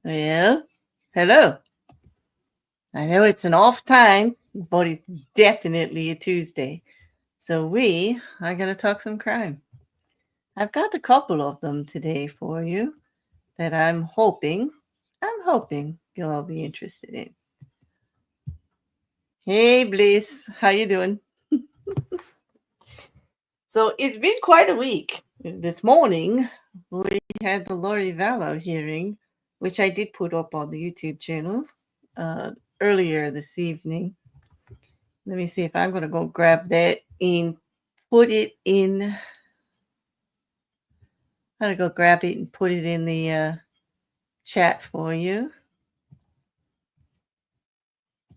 Well, hello. I know it's an off time, but it's definitely a Tuesday. So we are going to talk some crime. I've got a couple of them today for you that I'm hoping you'll all be interested in. Hey, Bliss, how you doing? So it's been quite a week. This morning, we had the Lori Vallow hearing, which I did put up on the YouTube channel uh, earlier this evening. Let me see if I'm going to go grab that and put it in. I'm going to go grab it and put it in the chat for you.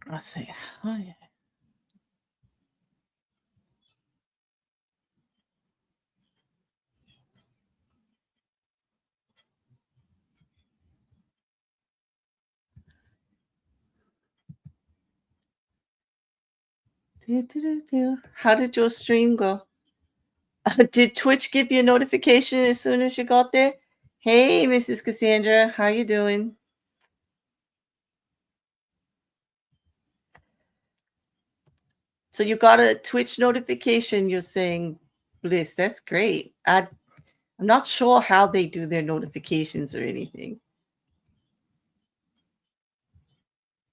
Let's see. Oh, yeah. How did your stream go? Did Twitch give you a notification as soon as you got there? Hey, Mrs. Cassandra, how you doing? So you got a Twitch notification. You're saying, Bliss, that's great. I'm not sure how they do their notifications or anything.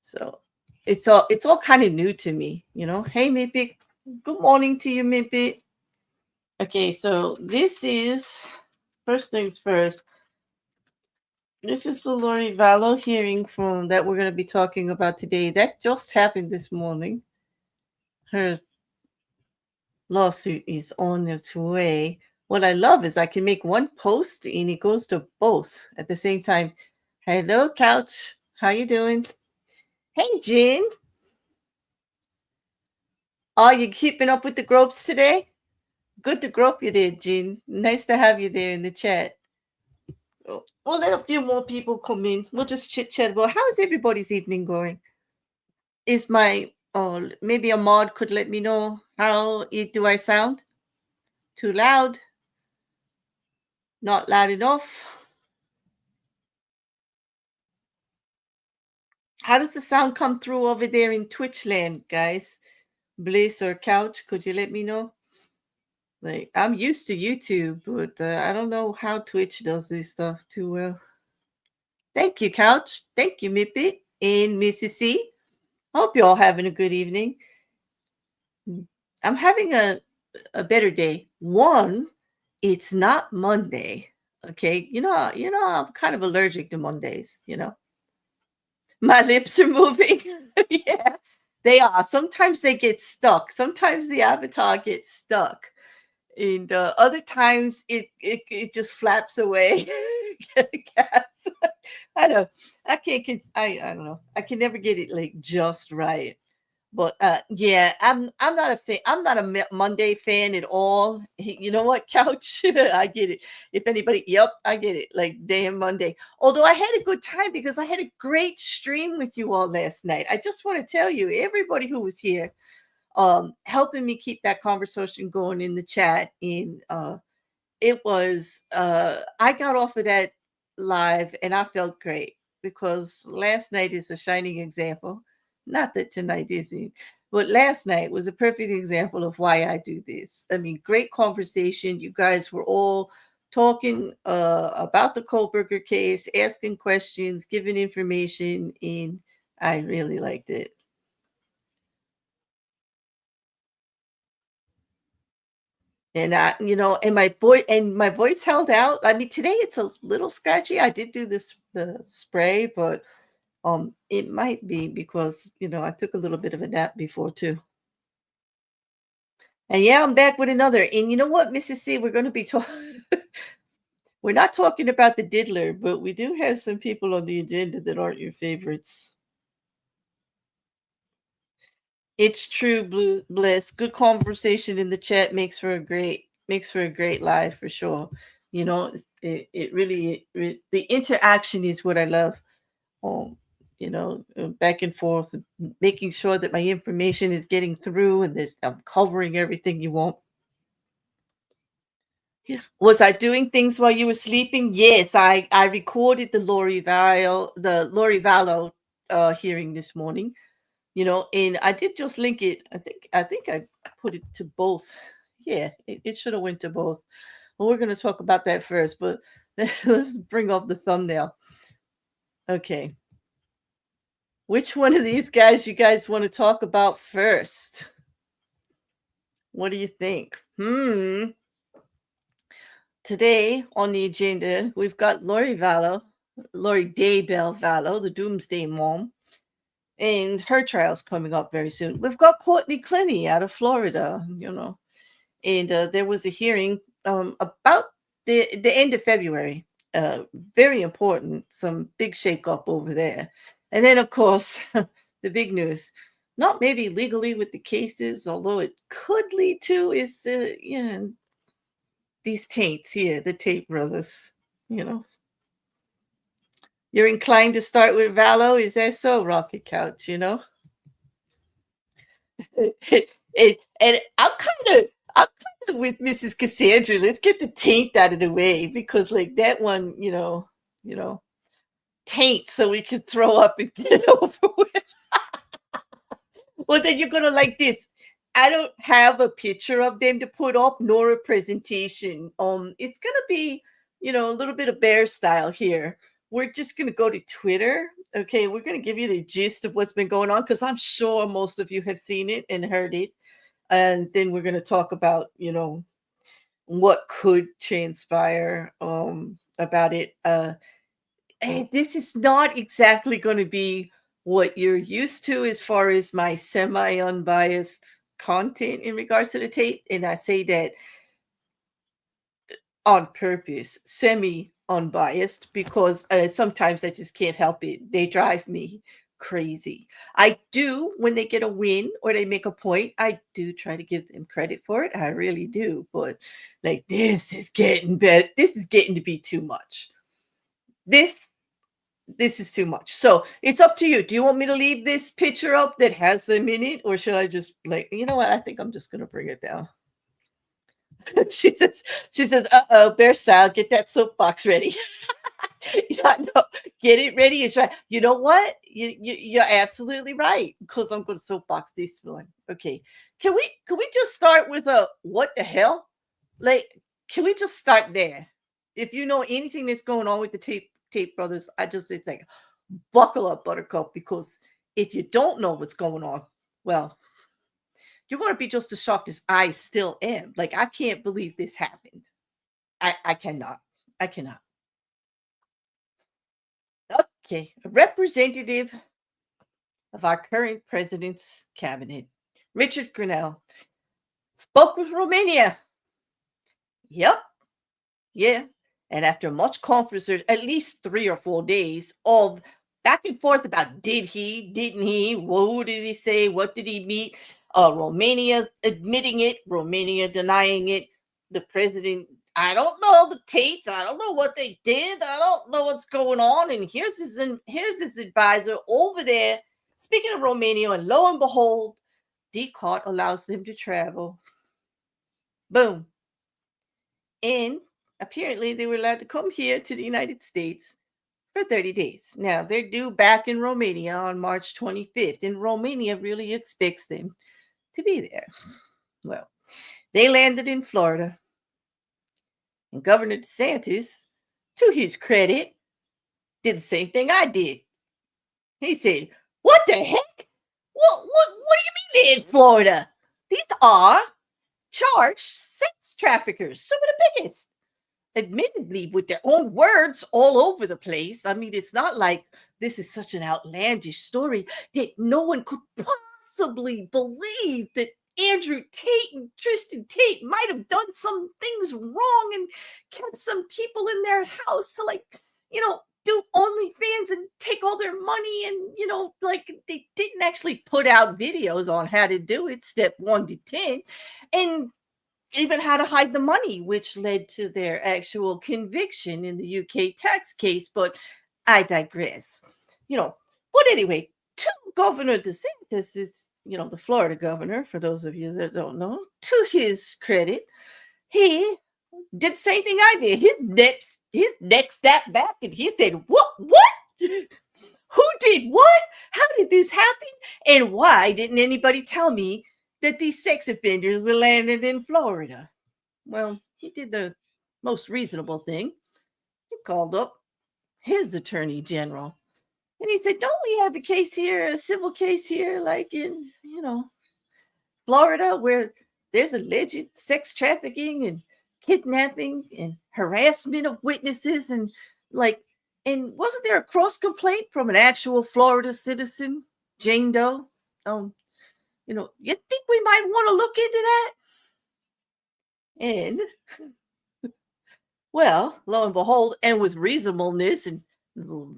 So it's all kind of new to me, you know. Hey, Mippy, good morning to you, Mippy. Okay, so this is first things first. This is the Lori Vallow hearing from that we're going to be talking about today. That just happened this morning. Her lawsuit is on its way. What I love is I can make one post and it goes to both at the same time. Hello, Couch. How you doing? Hey, Jen. Are you keeping up with the gropes today? Good to grope you there, Jean. Nice to have you there in the chat. We'll let a few more people come in. We'll just chit chat about how is everybody's evening going. Is my maybe a mod could let me know how do I sound? Too loud? Not loud enough? How does the sound come through over there in Twitch land, guys? Bliss or Couch, could you let me know? Like I'm used to YouTube, but I don't know how Twitch does this stuff too well. Thank you, Couch. Thank you, Mippy and Mrs. C. Hope you're all having a good evening. I'm having a better day. One, it's not Monday. Okay, I'm kind of allergic to Mondays. My lips are moving. Yeah, they are. Sometimes they get stuck. Sometimes the avatar gets stuck, and other times it just flaps away. I know. I can't. I don't know. I can never get it like just right. But yeah, I'm not a fan. I'm not a Monday fan at all. You know what, Couch? I get it. If anybody, yep, I get it. Like damn Monday. Although I had a good time because I had a great stream with you all last night. I just want to tell you, everybody who was here, helping me keep that conversation going in the chat. And it was I got off of that live and I felt great because last night is a shining example. Not that tonight isn't, but last night was a perfect example of why I do this. I mean, great conversation. You guys were all talking about the Kohlberger case, asking questions, giving information, and I really liked it. And and my voice held out. I mean, today it's a little scratchy. I did do the spray, but it might be because I took a little bit of a nap before too. And yeah, I'm back with another. And you know what, Mrs. C, we're going to be talking. We're not talking about the diddler, but we do have some people on the agenda that aren't your favorites. It's true, Blue Bliss. Good conversation in the chat makes for a great live for sure. It really the interaction is what I love. Back and forth, making sure that my information is getting through, and I'm covering everything you want. Was I doing things while you were sleeping? Yes, I recorded the Lori Vallow hearing this morning, and I did just link it. I think I put it to both. Yeah, it should have went to both. Well, we're going to talk about that first, but let's bring up the thumbnail. Okay. Which one of these guys you guys want to talk about first? What do you think? Today on the agenda, we've got Lori Daybell Vallow, the Doomsday Mom, and her trial's coming up very soon. We've got Courtney Clenney out of Florida, and there was a hearing about the end of February. Very important, some big shakeup over there. And then, of course, the big news, not maybe legally with the cases, although it could lead to, is these Tates here, the Tate brothers. You're inclined to start with Vallow, is that so, Rocket Couch? And I'm kind of with Mrs. Cassandra. Let's get the taint out of the way because, like, that one, taint, so we can throw up and get it over with. Well, then you're gonna like this. I don't have a picture of them to put up nor a presentation. It's gonna be, a little bit of bear style here. We're just gonna go to Twitter. Okay, we're gonna give you the gist of what's been going on because I'm sure most of you have seen it and heard it. And then we're gonna talk about, what could transpire about it. And this is not exactly going to be what you're used to as far as my semi-unbiased content in regards to the Tate. And I say that on purpose, semi-unbiased, because sometimes I just can't help it. They drive me crazy. I do, when they get a win or they make a point, I do try to give them credit for it. I really do. But like, this is getting bad. This is getting to be too much. This is too much. So it's up to you. Do you want me to leave this picture up that has them in it, or should I just, like, you know what? I think I'm just gonna bring it down. she says, uh-oh, bear style, get that soapbox ready. No, get it ready is right. You know what? You're absolutely right, because I'm going to soapbox this one. Okay. Can we just start with a what the hell? Like, can we just start there? If you know anything that's going on with the Tate brothers, it's like, buckle up, Buttercup, because if you don't know what's going on, well, you're going to be just as shocked as I still am. Like, I can't believe this happened. I cannot. I cannot. Okay, a representative of our current president's cabinet, Richard Grinnell, spoke with Romania. Yep. Yeah. And after much conference, at least 3 or 4 days of back and forth about did he, didn't he, who did he say, what did he meet? Romania admitting it, Romania denying it. The president, I don't know the Tates, I don't know what they did, I don't know what's going on. And here's his advisor over there speaking of Romania, and lo and behold, DCOT allows them to travel. Boom. And apparently they were allowed to come here to the United States for 30 days. Now, they're due back in Romania on March 25th, and Romania really expects them to be there. Well, they landed in Florida, and Governor DeSantis, to his credit, did the same thing I did. He said, what the heck? What do you mean they're in Florida? These are charged sex traffickers, some of the biggest. Admittedly, with their own words all over the place. I mean, it's not like this is such an outlandish story that no one could possibly believe that Andrew Tate and Tristan Tate might have done some things wrong and kept some people in their house to, like, do OnlyFans and take all their money, and like, they didn't actually put out videos on how to do it, step 1 to 10, and even how to hide the money, which led to their actual conviction in the UK tax case. But I digress. But anyway, to Governor DeSantis is, the Florida governor, for those of you that don't know, to his credit, he did the same thing I did. His neck snapped back and he said, What? Who did what? How did this happen? And why didn't anybody tell me that these sex offenders were landed in Florida? Well, he did the most reasonable thing. He called up his attorney general. And he said, Don't we have a case here, a civil case here, like in, Florida, where there's alleged sex trafficking and kidnapping and harassment of witnesses and wasn't there a cross complaint from an actual Florida citizen, Jane Doe? You think we might want to look into that? And well, lo and behold, and with reasonableness and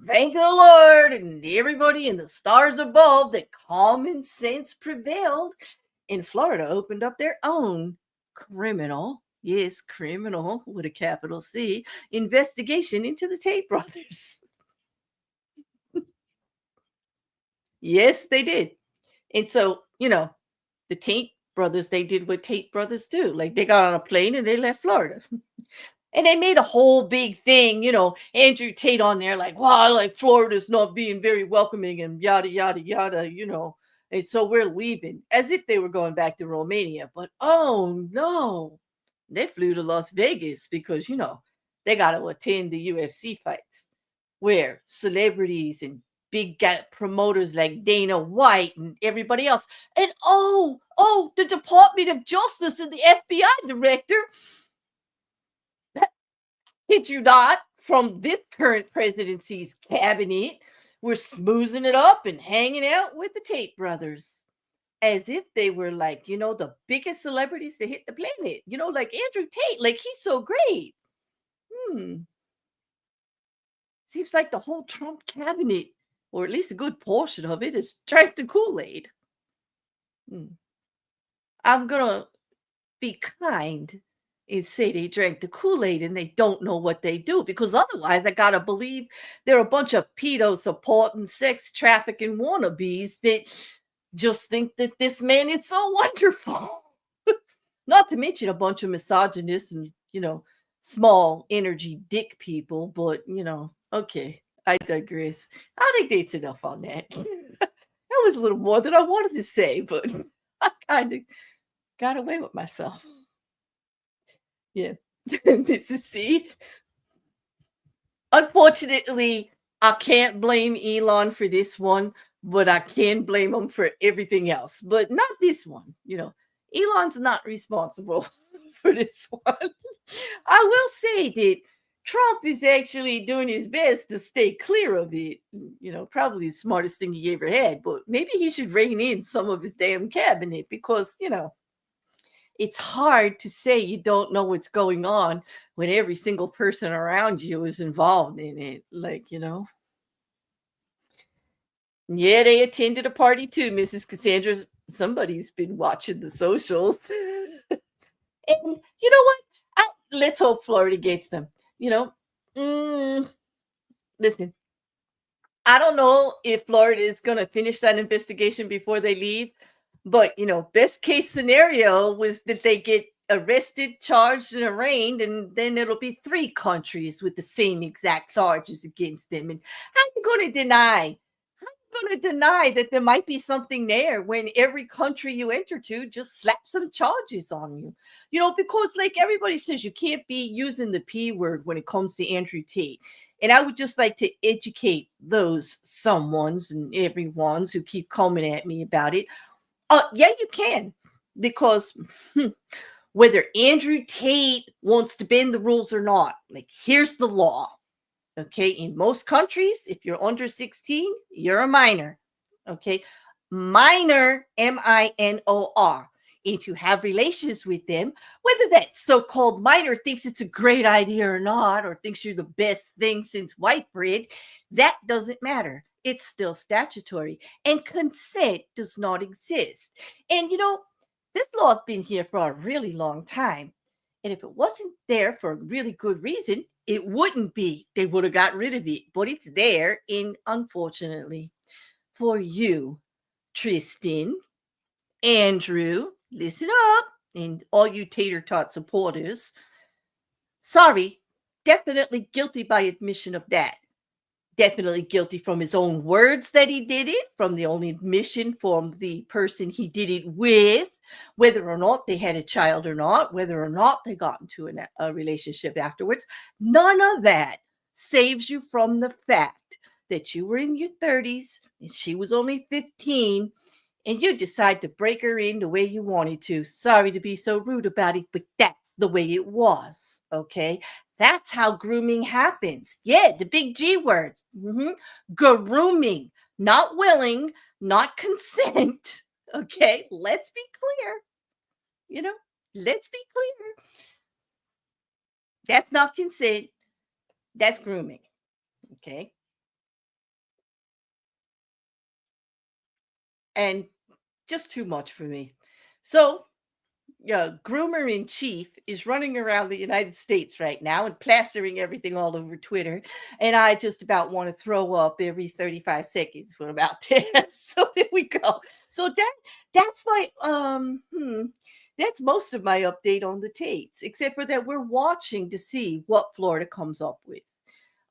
thank the Lord and everybody in the stars above that common sense prevailed, and Florida opened up their own criminal, yes, criminal with a capital C, investigation into the Tate brothers. Yes, they did. And so, the Tate brothers, they did what Tate brothers do. Like they got on a plane and they left Florida. And they made a whole big thing, Andrew Tate on there, like, wow, like Florida's not being very welcoming and yada, yada, yada. And so we're leaving as if they were going back to Romania. But oh no, they flew to Las Vegas because, they got to attend the UFC fights where celebrities and big promoters like Dana White and everybody else. And the Department of Justice and the FBI director, kid you not, from this current presidency's cabinet, we're smoozing it up and hanging out with the Tate brothers as if they were like, the biggest celebrities to hit the planet, like Andrew Tate, like he's so great. Seems like the whole Trump cabinet, or at least a good portion of it, is drank the Kool-Aid. I'm going to be kind and say they drank the Kool-Aid and they don't know what they do, because otherwise I gotta believe they're a bunch of pedo supporting sex trafficking wannabes that just think that this man is so wonderful. Not to mention a bunch of misogynists and small energy dick people, but okay, I digress. I think that's enough on that. That was a little more than I wanted to say, but I kind of got away with myself. Yeah. Mrs. C. Unfortunately, I can't blame Elon for this one, but I can blame him for everything else. But not this one. Elon's not responsible for this one. I will say that Trump is actually doing his best to stay clear of it. Probably the smartest thing he ever had, but maybe he should rein in some of his damn cabinet because, it's hard to say you don't know what's going on when every single person around you is involved in it. Yeah, they attended a party too, Mrs. Cassandra. Somebody's been watching the socials. And you know what? Let's hope Florida gets them. Listen, I don't know if Florida is going to finish that investigation before they leave. But, best case scenario was that they get arrested, charged, and arraigned, and then it'll be 3 countries with the same exact charges against them. And how are you going to deny? How are you going to deny that there might be something there when every country you enter to just slaps some charges on you? Because like everybody says, you can't be using the P word when it comes to Andrew Tate. And I would just like to educate those someones and everyone's who keep coming at me about it. Yeah, you can, because whether Andrew Tate wants to bend the rules or not, like here's the law. Okay, in most countries, if you're under 16, you're a minor. Okay, minor, minor. If you have relations with them, whether that so-called minor thinks it's a great idea or not, or thinks you're the best thing since white bread, that doesn't matter. It's still statutory, and consent does not exist. And this law's been here for a really long time. And if it wasn't there for a really good reason, it wouldn't be. They would have got rid of it, but it's there. And unfortunately for you, Tristan, Andrew, listen up, and all you tater tot supporters, Sorry, definitely guilty by admission of that. Definitely guilty from his own words that he did it, from the only admission from the person he did it with, whether or not they had a child or not, whether or not they got into a relationship afterwards. None of that saves you from the fact that you were in your 30s and she was only 15 and you decide to break her in the way you wanted to. Sorry to be so rude about it, but that's the way it was. Okay. That's how grooming happens. Yeah, the big G words. Grooming, not willing, not consent. Okay. Let's be clear. You know, let's be clear. That's not consent. That's grooming. Okay. And just too much for me. So yeah, groomer in chief is running around the United States right now and plastering everything all over Twitter. And I just about want to throw up every 35 seconds when I'm out there. So there we go. So that's my that's most of my update on the Tates, except for that we're watching to see what Florida comes up with.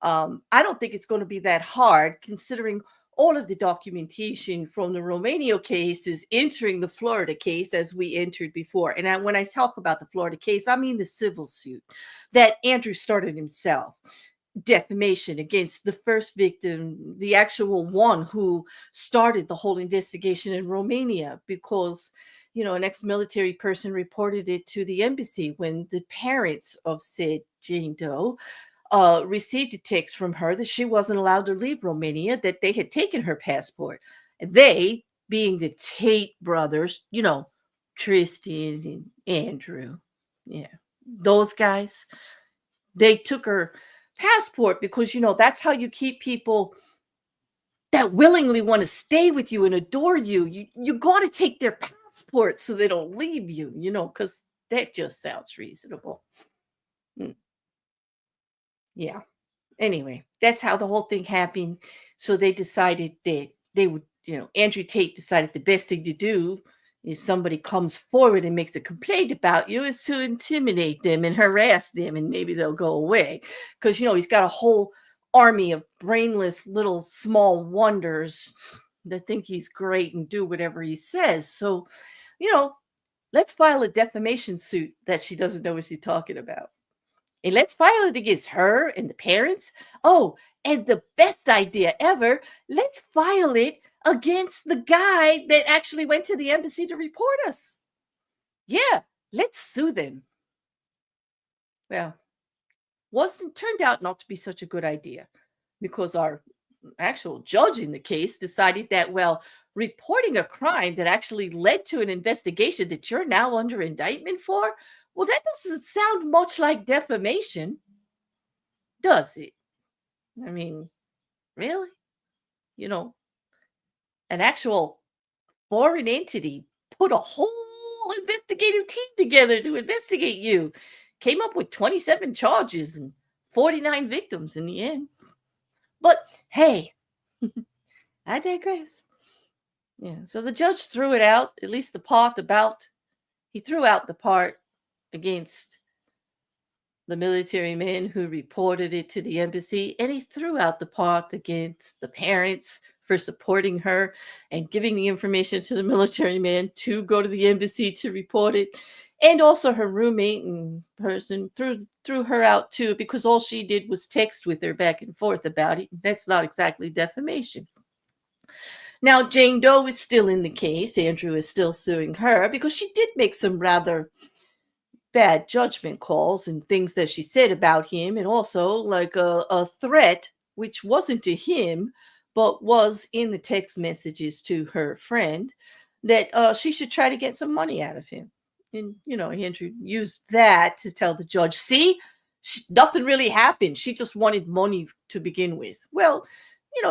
I don't think it's going to be that hard considering all of the documentation from the Romania case is entering the Florida case as we entered before. And when I talk about the Florida case, I mean the civil suit that Andrew started himself. Defamation against the first victim, the actual one who started the whole investigation in Romania, because an ex-military person reported it to the embassy when the parents of said Jane Doe received a text from her that she wasn't allowed to leave Romania, that they had taken her passport. They, being the Tate brothers, Tristan and Andrew, yeah, those guys, they took her passport because, that's how you keep people that willingly want to stay with you and adore you. You got to take their passport so they don't leave you, because that just sounds reasonable. Mm, yeah. Anyway, that's how the whole thing happened. So they decided that they would, Andrew Tate decided the best thing to do if somebody comes forward and makes a complaint about you is to intimidate them and harass them, and maybe they'll go away. Because, he's got a whole army of brainless little small wonders that think he's great and do whatever he says. So, let's file a defamation suit that she doesn't know what she's talking about. And let's file it against her and the parents. Oh, and the best idea ever, let's file it against the guy that actually went to the embassy to report us. Yeah, let's sue them. Well, turned out not to be such a good idea, because our actual judge in the case decided that, well, reporting a crime that actually led to an investigation that you're now under indictment for, well, that doesn't sound much like defamation, does it? I mean, really? You know, an actual foreign entity put a whole investigative team together to investigate you. Came up with 27 charges and 49 victims in the end. But hey, I digress. Yeah, so the judge threw it out, at least the part about, he threw out the part against the military men who reported it to the embassy, and he threw out the part against the parents for supporting her and giving the information to the military man to go to the embassy to report it. And also her roommate and person threw her out too, because all she did was text with her back and forth about it. That's not exactly defamation. Now, Jane Doe is still in the case. Andrew is still suing her because she did make some rather bad judgment calls and things that she said about him, and also like a threat, which wasn't to him, but was in the text messages to her friend, that she should try to get some money out of him. And, Andrew used that to tell the judge, see, nothing really happened. She just wanted money to begin with. Well,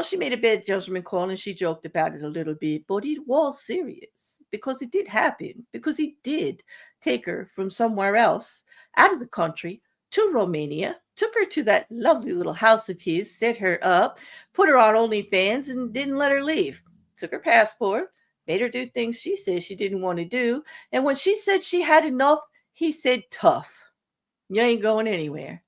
she made a bad judgment call and she joked about it a little bit, but it was serious because it did happen, because he did take her from somewhere else out of the country to Romania, took her to that lovely little house of his, set her up, put her on OnlyFans, and didn't let her leave. Took her passport, made her do things she said she didn't want to do. And when she said she had enough, he said tough. You ain't going anywhere.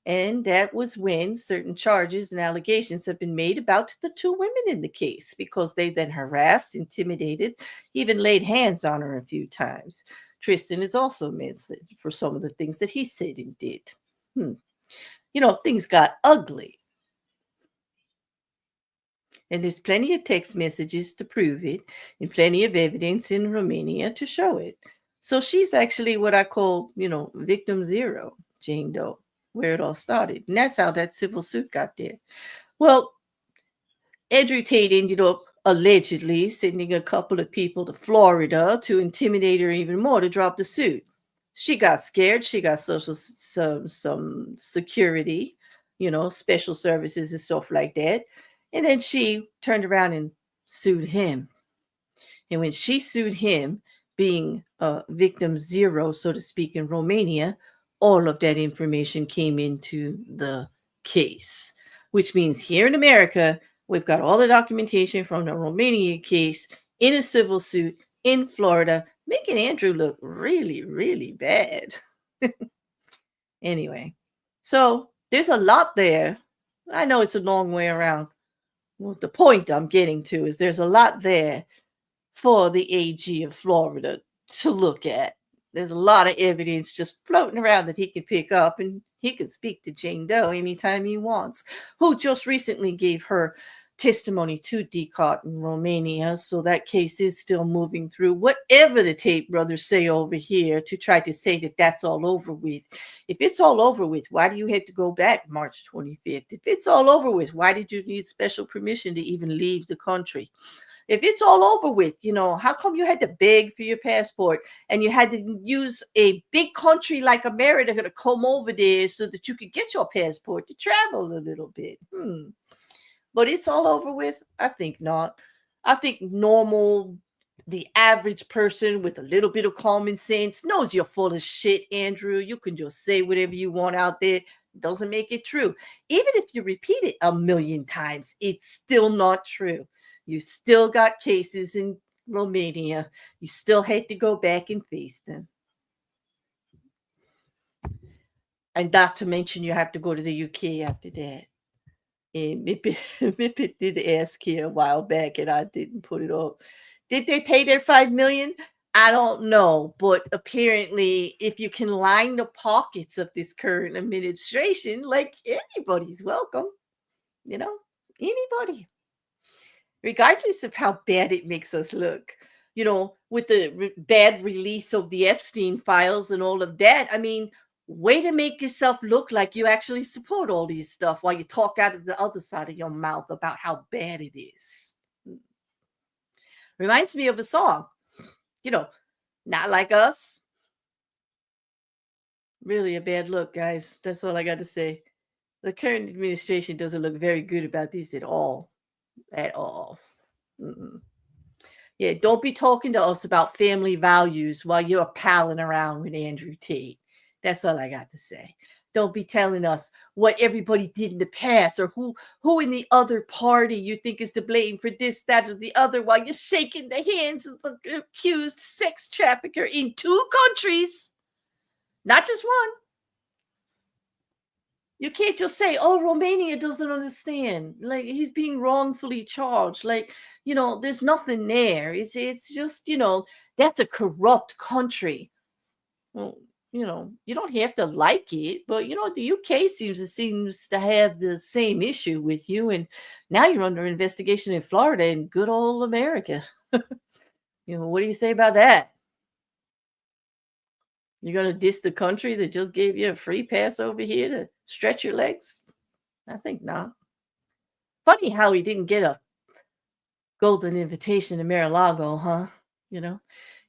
And that was when certain charges and allegations have been made about the two women in the case because they then harassed, intimidated, even laid hands on her a few times. Tristan is also mentioned for some of the things that he said and did. Hmm. Things got ugly. And there's plenty of text messages to prove it and plenty of evidence in Romania to show it. So she's actually what I call, victim zero, Jane Doe, where it all started. And that's how that civil suit got there. Well, Andrew Tate ended up allegedly sending a couple of people to Florida to intimidate her even more to drop the suit. She got scared. She got some security, special services and stuff like that. And then she turned around and sued him. And when she sued him, being victim zero, so to speak, in Romania, all of that information came into the case, which means here in America, we've got all the documentation from the Romania case in a civil suit in Florida, making Andrew look really, really bad. Anyway, so there's a lot there. I know it's a long way around. Well, the point I'm getting to is there's a lot there for the AG of Florida to look at. There's a lot of evidence just floating around that he can pick up, and he can speak to Jane Doe anytime he wants, who just recently gave her testimony to DCOT in Romania. So that case is still moving through. Whatever the Tate brothers say over here to try to say that that's all over with. If it's all over with, why do you have to go back March 25th? If it's all over with, why did you need special permission to even leave the country? If it's all over with, how come you had to beg for your passport and you had to use a big country like America to come over there so that you could get your passport to travel a little bit? But it's all over with? I think not. I think the average person with a little bit of common sense knows you're full of shit, Andrew. You can just say whatever you want out there. Doesn't make it true. Even if you repeat it a million times, it's still not true. You still got cases in Romania. You still had to go back and face them. And not to mention you have to go to the UK after that. And Mippet did ask here a while back, and I didn't put it up. Did they pay their $5 million? I don't know, but apparently, if you can line the pockets of this current administration, like anybody's welcome, anybody, regardless of how bad it makes us look. With the bad release of the Epstein files and all of that, I mean, way to make yourself look like you actually support all these stuff while you talk out of the other side of your mouth about how bad it is. Reminds me of a song, Not Like Us. Really a bad look, guys. That's all I got to say. The current administration doesn't look very good about this at all. At all. Mm-mm. Yeah, don't be talking to us about family values while you're palling around with Andrew Tate. That's all I got to say. Don't be telling us what everybody did in the past or who in the other party you think is to blame for this, that, or the other while you're shaking the hands of an accused sex trafficker in 2 countries, not just one. You can't just say, oh, Romania doesn't understand. Like, he's being wrongfully charged. Like, there's nothing there. It's just, that's a corrupt country. Well, you don't have to like it, but the UK seems to have the same issue with you, and now you're under investigation in Florida and good old America. What do you say about that? You're gonna diss the country that just gave you a free pass over here to stretch your legs? I think not. Funny how he didn't get a golden invitation to Mar-a-Lago, huh?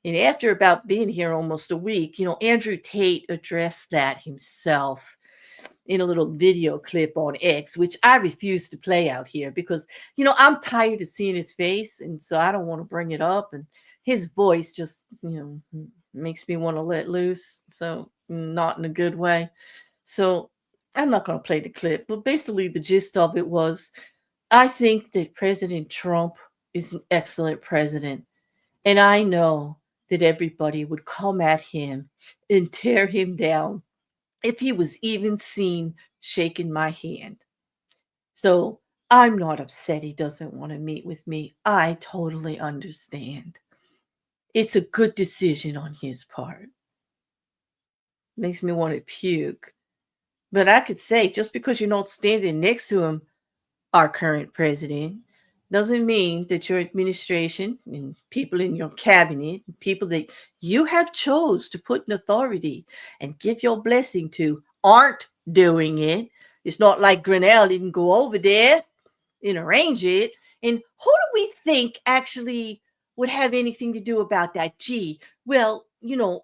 And after about being here almost a week, Andrew Tate addressed that himself in a little video clip on X, which I refuse to play out here because, I'm tired of seeing his face. And so I don't want to bring it up. And his voice just, makes me want to let loose. So not in a good way. So I'm not going to play the clip. But basically, the gist of it was, I think that President Trump is an excellent president. And I know that everybody would come at him and tear him down if he was even seen shaking my hand. So I'm not upset he doesn't want to meet with me. I totally understand. It's a good decision on his part. Makes me want to puke. But I could say just because you're not standing next to him, our current president, doesn't mean that your administration and people in your cabinet, people that you have chose to put in authority and give your blessing to, aren't doing it. It's not like Grinnell didn't go over there and arrange it. And who do we think actually would have anything to do about that? Gee, well,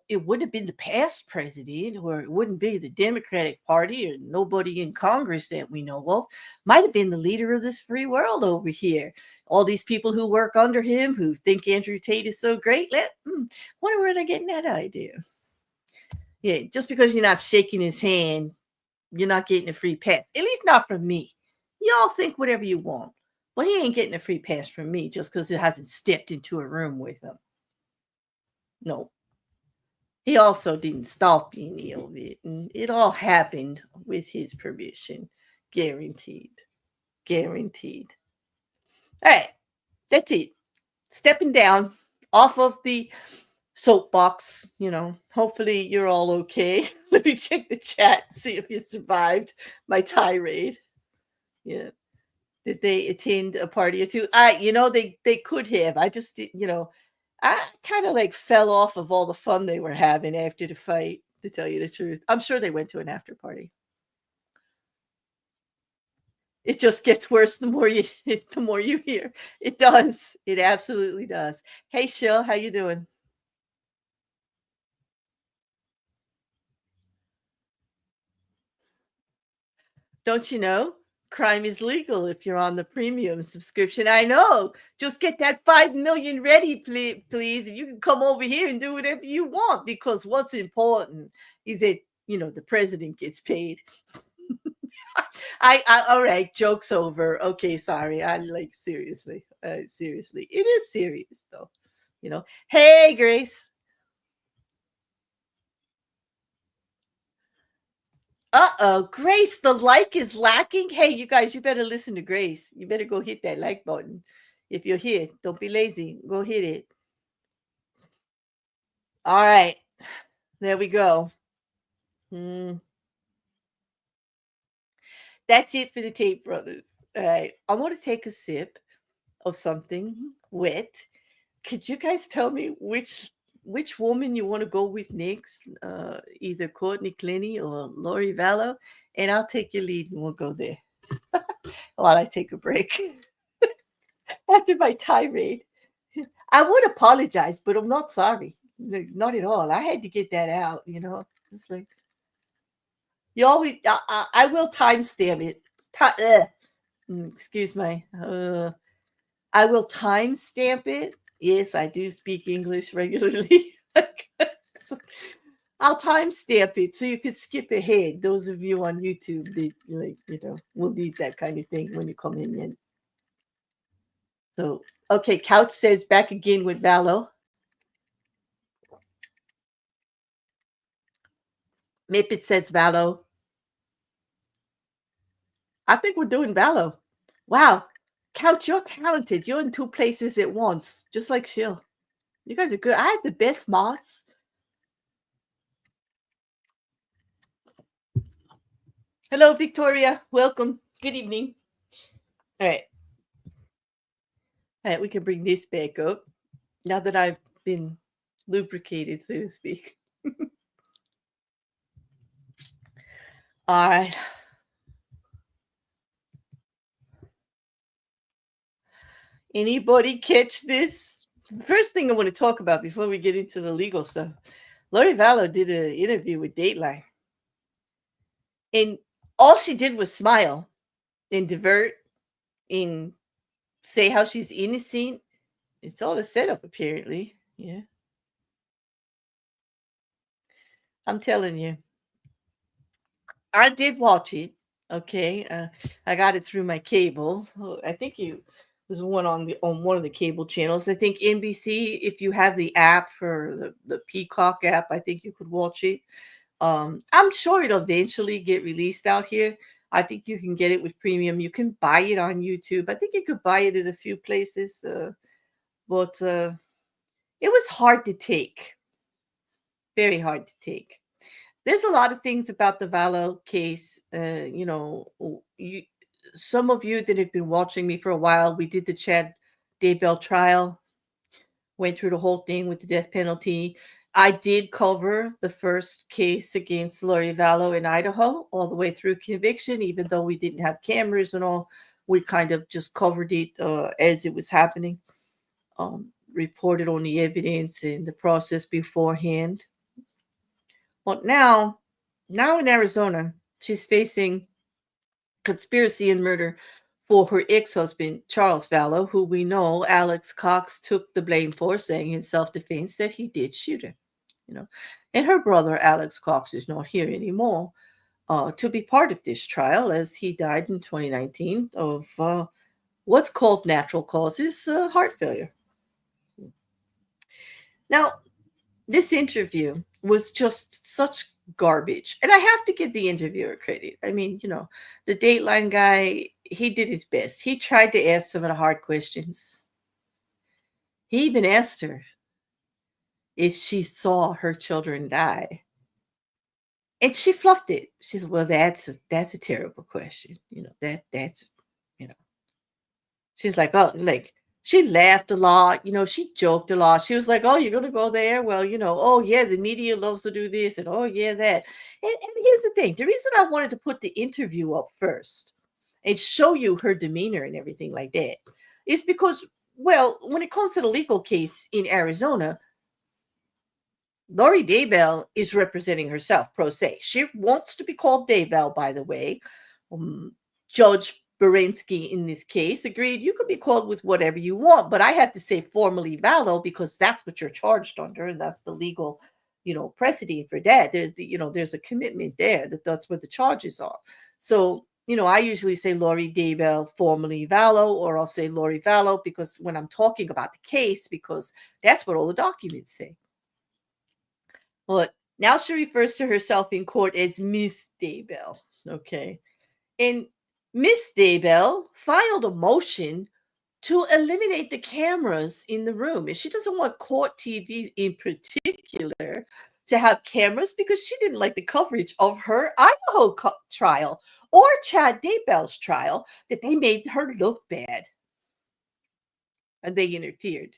it wouldn't have been the past president, or it wouldn't be the Democratic Party, or nobody in Congress that we know of. Might have been the leader of this free world over here. All these people who work under him who think Andrew Tate is so great. Wonder where they're getting that idea. Yeah, just because you're not shaking his hand, you're not getting a free pass. At least not from me. Y'all think whatever you want. Well, he ain't getting a free pass from me just because he hasn't stepped into a room with him. No. He also didn't stop any of it. And it all happened with his permission. Guaranteed. Guaranteed. All right. That's it. Stepping down off of the soapbox. Hopefully you're all okay. Let me check the chat, see if you survived my tirade. Yeah. Did they attend a party or two? They could have. I just, I kind of like fell off of all the fun they were having after the fight, to tell you the truth. I'm sure they went to an after party. It just gets worse the more you hear. It does. It absolutely does. Hey, Shill, how you doing? Don't you know? Crime is legal if you're on the premium subscription. I know. Just get that 5 million ready, please. And you can come over here and do whatever you want, because what's important is that, the president gets paid. All right, joke's over. Okay, sorry. Seriously. Seriously. It is serious though. Hey, Grace. Uh-oh, Grace, the like is lacking. Hey, you guys, you better listen to Grace. You better go hit that like button. If you're here, don't be lazy. Go hit it. All right. There we go. That's it for the Tate brothers. All right. I want to take a sip of something wet. Could you guys tell me which woman you want to go with next? Either Courtney, Clenney, or Lori Vallow, and I'll take your lead and we'll go there while I take a break. After my tirade, I would apologize, but I'm not sorry. Not at all. I had to get that out. It's like you always. I will timestamp it. Excuse me. I will timestamp it. Yes, I do speak English regularly. So I'll timestamp it so you can skip ahead. Those of you on YouTube, will need that kind of thing when you come in. So, okay, Couch says back again with Vallow. Mippet says Vallow. I think we're doing Vallow. Wow. Couch, you're talented. You're in two places at once, just like Shill. You guys are good. I have the best mods. Hello, Victoria. Welcome. Good evening. All right. All right, we can bring this back up now that I've been lubricated, so to speak. All right. Anybody catch this? First thing I want to talk about before we get into the legal stuff. Lori Vallow did an interview with Dateline. And all she did was smile and divert and say how she's innocent. It's all a setup, apparently. Yeah. I'm telling you. I did watch it. Okay. I got it through my cable. I think it was one on one of the cable channels. I think NBC, if you have the app for the Peacock app, I think you could watch it. I'm sure it'll eventually get released out here. I think you can get it with premium. You can buy it on YouTube. I think you could buy it at a few places, but it was hard to take. Very hard to take. There's a lot of things about the Vallow case. Some of you that have been watching me for a while, we did the Chad Daybell trial, went through the whole thing with the death penalty. I did cover the first case against Lori Vallow in Idaho all the way through conviction, even though we didn't have cameras and all. We kind of just covered it as it was happening, reported on the evidence and the process beforehand. But now in Arizona, she's facing conspiracy and murder for her ex-husband, Charles Vallow, who we know Alex Cox took the blame for, saying in self-defense that he did shoot her. And her brother, Alex Cox, is not here anymore to be part of this trial, as he died in 2019 of what's called natural causes, heart failure. Now, this interview was just such garbage. And I have to give the interviewer credit. I mean, the Dateline guy, he did his best. He tried to ask some of the hard questions. He even asked her if she saw her children die. And she fluffed it. She said, well, that's a terrible question. That's. She's like, oh, like, she laughed a lot, she joked a lot. She was like, oh, you're going to go there? Well, oh, yeah, the media loves to do this, and oh, yeah, that. And here's the thing. The reason I wanted to put the interview up first and show you her demeanor and everything like that is because, well, when it comes to the legal case in Arizona, Lori Daybell is representing herself pro se. She wants to be called Daybell, by the way. Judge Berinsky in this case agreed you could be called with whatever you want, but I have to say formally Vallow because that's what you're charged under, and that's the legal, precedent for that. There's a commitment there that's what the charges are. So, I usually say Lori Daybell, formally Vallow, or I'll say Lori Vallow because when I'm talking about the case, because that's what all the documents say. But now she refers to herself in court as Miss Daybell. Okay. And Miss Daybell filed a motion to eliminate the cameras in the room. And she doesn't want court TV in particular to have cameras because she didn't like the coverage of her Idaho trial or Chad Daybell's trial, that they made her look bad. And they interfered.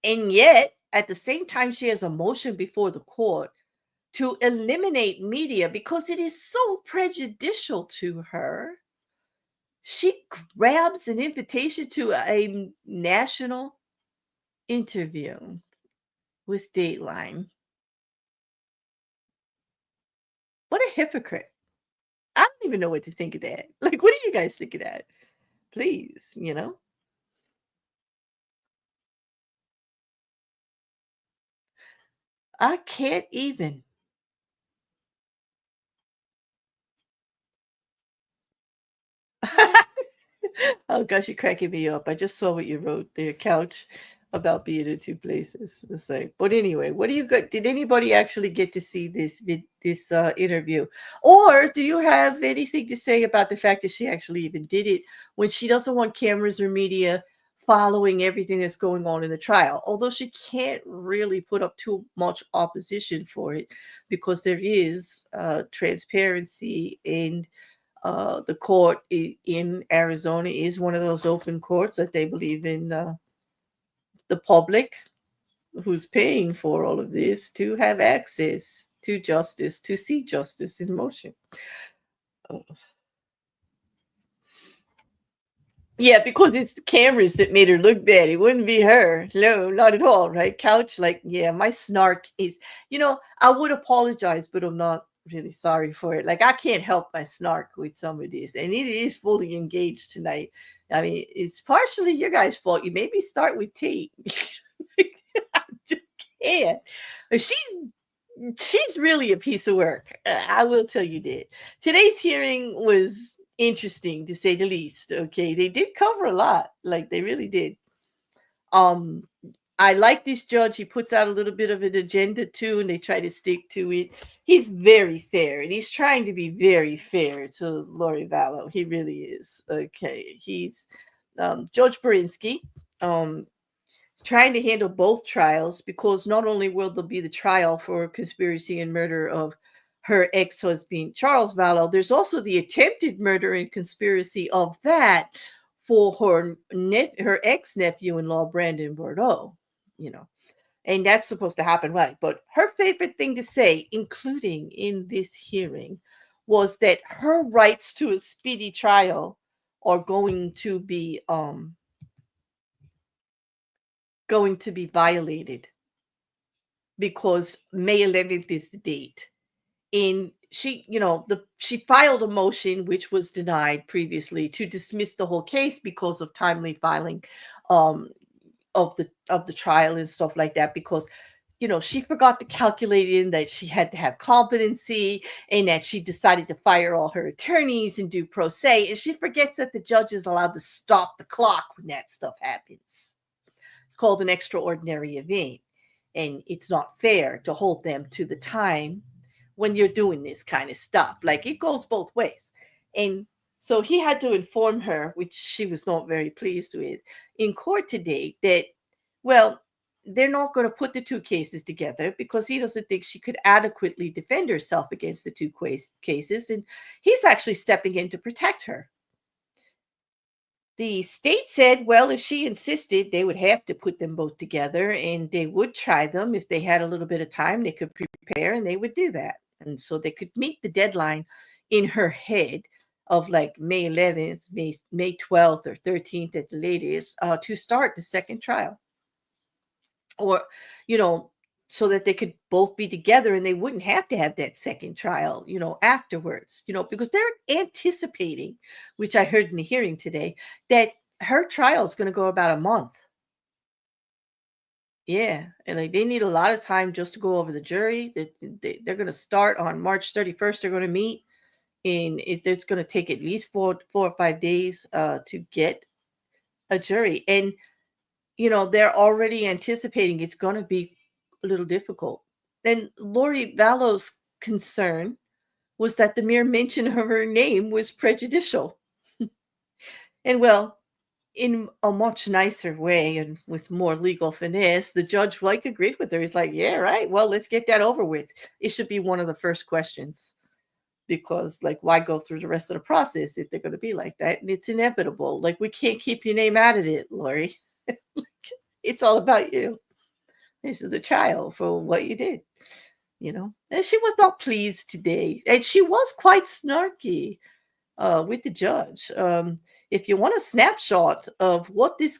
And yet, at the same time, she has a motion before the court to eliminate media because it is so prejudicial to her. She grabs an invitation to a national interview with Dateline. What a hypocrite. I don't even know what to think of that. Like, what do you guys think of that? Please, I can't even. Oh gosh, you're cracking me up. I just saw what you wrote there, couch, about being in two places. It's like, but anyway, what do you got? Did anybody actually get to see this interview, or do you have anything to say about the fact that she actually even did it when she doesn't want cameras or media following everything that's going on in the trial? Although she can't really put up too much opposition for it because there is transparency, and the court in Arizona is one of those open courts that they believe in the public who's paying for all of this to have access to justice, to see justice in motion. Yeah, because it's the cameras that made her look bad. It wouldn't be her. No, not at all, right? Couch, like, yeah, my snark is, I would apologize, but I'm not really sorry for it. Like, I can't help my snark with some of this. And it is fully engaged tonight. I mean, it's partially your guys' fault. You maybe start with Tate. I just can't. She's really a piece of work. I will tell you that. Today's hearing was interesting to say the least. Okay, they did cover a lot, like they really did. um I like this judge. He puts out a little bit of an agenda too, and they try to stick to it. He's very fair, and he's trying to be very fair to Lori Vallow. He really is. Okay, he's Judge Berinsky, um, trying to handle both trials because not only will there be the trial for conspiracy and murder of her ex-husband Charles Vallow, there's also the attempted murder and conspiracy of that for her ex-nephew-in-law Brandon Bordeaux, you know. And that's supposed to happen, right? But her favorite thing to say, including in this hearing, was that her rights to a speedy trial are going to be violated because May 11th is the date. And she filed a motion which was denied previously to dismiss the whole case because of timely filing um, of the trial and stuff like that, because she forgot to calculate in that she had to have competency and that she decided to fire all her attorneys and do pro se, and she forgets that the judge is allowed to stop the clock when that stuff happens. It's called an extraordinary event, and it's not fair to hold them to the time when you're doing this kind of stuff. Like, it goes both ways. And so he had to inform her, which she was not very pleased with, in court today that, well, they're not going to put the two cases together because he doesn't think she could adequately defend herself against the two cases. And he's actually stepping in to protect her. The state said, well, if she insisted, they would have to put them both together and they would try them. If they had a little bit of time, they could prepare and they would do that. And so they could meet the deadline in her head of like May 11th, May 12th or 13th at the latest to start the second trial. Or, so that they could both be together and they wouldn't have to have that second trial, afterwards, because they're anticipating, which I heard in the hearing today, that her trial is going to go about a month. Yeah. And like they need a lot of time just to go over the jury. They're going to start on March 31st. They're going to meet, and it's going to take at least 4 or 5 days to get a jury. And they're already anticipating it's going to be a little difficult. And Lori Vallow's concern was that the mere mention of her name was prejudicial. And well, in a much nicer way and with more legal finesse, the judge agreed with her. He's like, yeah, right. Well, let's get that over with. It should be one of the first questions because why go through the rest of the process if they're going to be like that? And it's inevitable. We can't keep your name out of it, Lori. It's all about you. This is a trial for what you did, And she was not pleased today. And she was quite snarky with the judge. If you want a snapshot of what this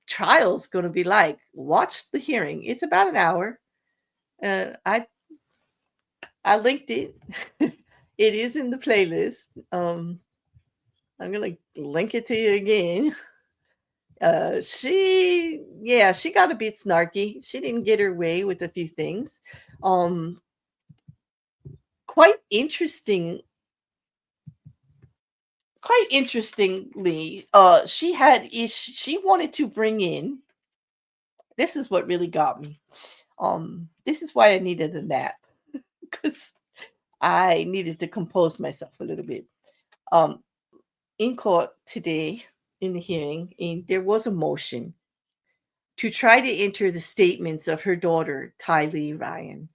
trial is going to be like, watch the hearing. It's about an hour. I linked it. It is in the playlist. I'm going to link it to you again. She got a bit snarky. She didn't get her way with a few things. Quite interestingly, she wanted to bring in, this is what really got me. This is why I needed a nap because I needed to compose myself a little bit. In court today, in the hearing, and there was a motion to try to enter the statements of her daughter, Tylee Ryan,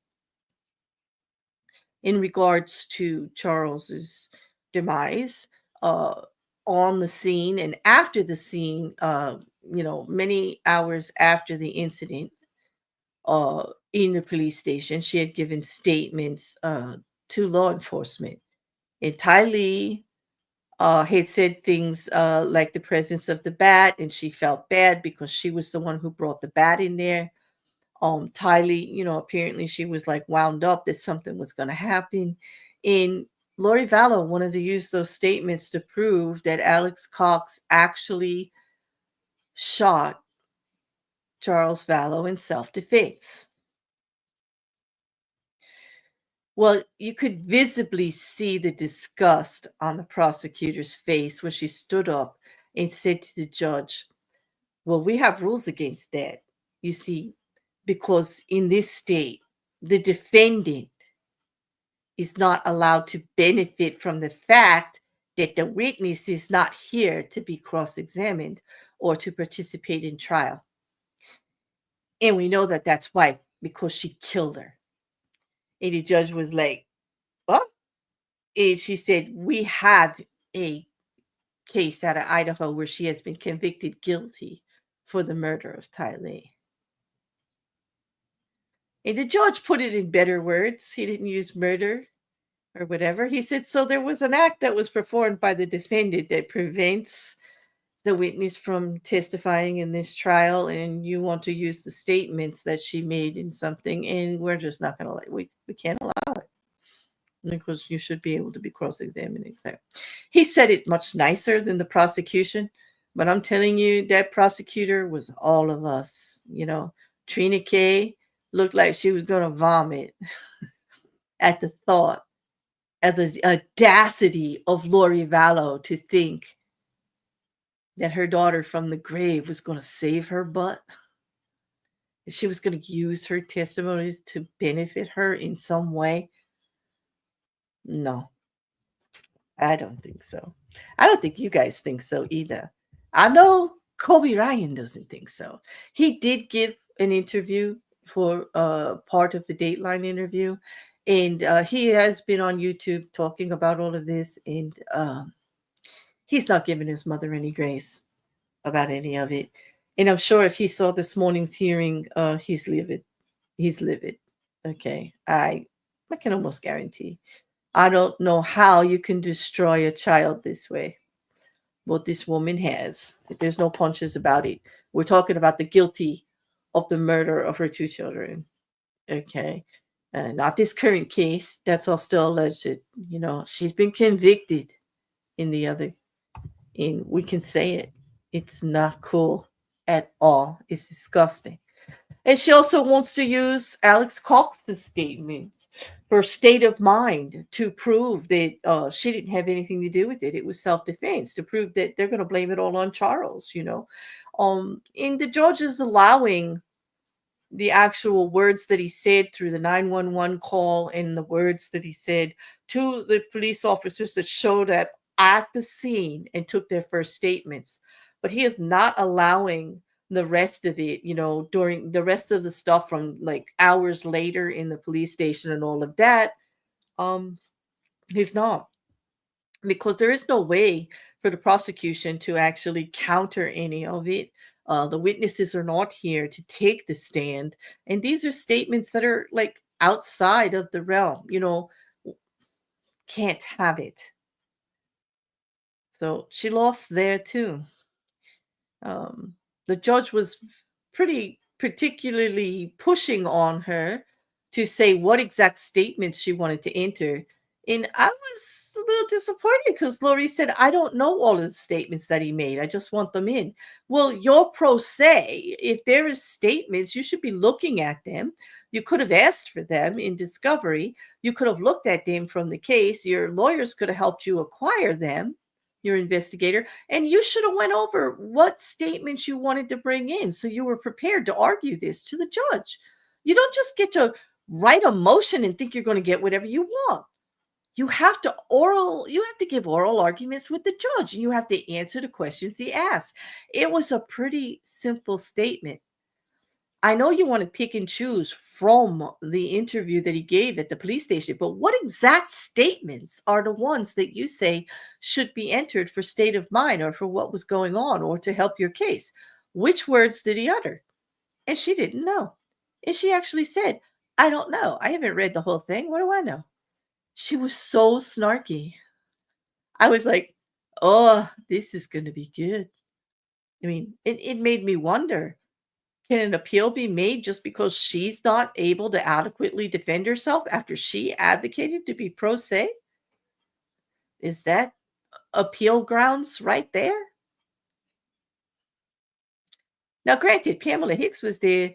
in regards to Charles's demise on the scene and after the scene, many hours after the incident in the police station. She had given statements to law enforcement. And Tylee had said things like the presence of the bat, and she felt bad because she was the one who brought the bat in there. Tylee, apparently she was wound up that something was going to happen. And Lori Vallow wanted to use those statements to prove that Alex Cox actually shot Charles Vallow in self-defense. Well, you could visibly see the disgust on the prosecutor's face when she stood up and said to the judge, well, we have rules against that. You see, because in this state, the defendant is not allowed to benefit from the fact that the witness is not here to be cross-examined or to participate in trial. And we know that that's why, because she killed her. And the judge was like, "What?" And she said, "We have a case out of Idaho where she has been convicted guilty for the murder of Tirade." And the judge put it in better words. He didn't use murder or whatever. He said, "So there was an act that was performed by the defendant that prevents the witness from testifying in this trial, and you want to use the statements that she made in something, and we're just not going to let, we can't allow it because you should be able to be cross-examined." Exactly. He said it much nicer than the prosecution, but I'm telling you, that prosecutor was all of us. Trina K looked like she was going to vomit at the thought, at the audacity of Lori Vallow to think that her daughter from the grave was going to save her butt. She was going to use her testimonies to benefit her in some way. No, I don't think so. I don't think you guys think so either. I know Kobe Ryan doesn't think so. He did give an interview for part of the Dateline interview, and he has been on YouTube talking about all of this, and he's not giving his mother any grace about any of it. And I'm sure if he saw this morning's hearing, he's livid. He's livid. Okay. I can almost guarantee. I don't know how you can destroy a child this way. What this woman has. There's no punches about it. We're talking about the guilty of the murder of her two children. Okay. Not this current case. That's all still alleged. She's been convicted in the other. And we can say it. It's not cool at all. It's disgusting. And she also wants to use Alex Cox's statement for state of mind to prove that she didn't have anything to do with it. It was self-defense, to prove that they're going to blame it all on Charles. And the judge is allowing the actual words that he said through the 911 call and the words that he said to the police officers that showed up at the scene and took their first statements. But he is not allowing the rest of it, during the rest of the stuff from like hours later in the police station and all of that. He's not, because there is no way for the prosecution to actually counter any of it. The witnesses are not here to take the stand. And these are statements that are like outside of the realm, can't have it. So she lost there too. The judge was pretty particularly pushing on her to say what exact statements she wanted to enter. And I was a little disappointed because Lori said, "I don't know all of the statements that he made. I just want them in." Well, you're pro se. If there is statements, you should be looking at them. You could have asked for them in discovery. You could have looked at them from the case. Your lawyers could have helped you acquire them, your investigator, and you should have went over what statements you wanted to bring in so you were prepared to argue this to the judge. You don't just get to write a motion and think you're going to get whatever you want. You have to give oral arguments with the judge, and you have to answer the questions he asks. It was a pretty simple statement. I know you want to pick and choose from the interview that he gave at the police station, but what exact statements are the ones that you say should be entered for state of mind or for what was going on or to help your case? Which words did he utter? And she didn't know. And she actually said, "I don't know. I haven't read the whole thing. What do I know?" She was so snarky. I was like, "Oh, this is going to be good." I mean, it made me wonder, can an appeal be made just because she's not able to adequately defend herself after she advocated to be pro se? Is that appeal grounds right there? Now, granted, Pamela Hicks was the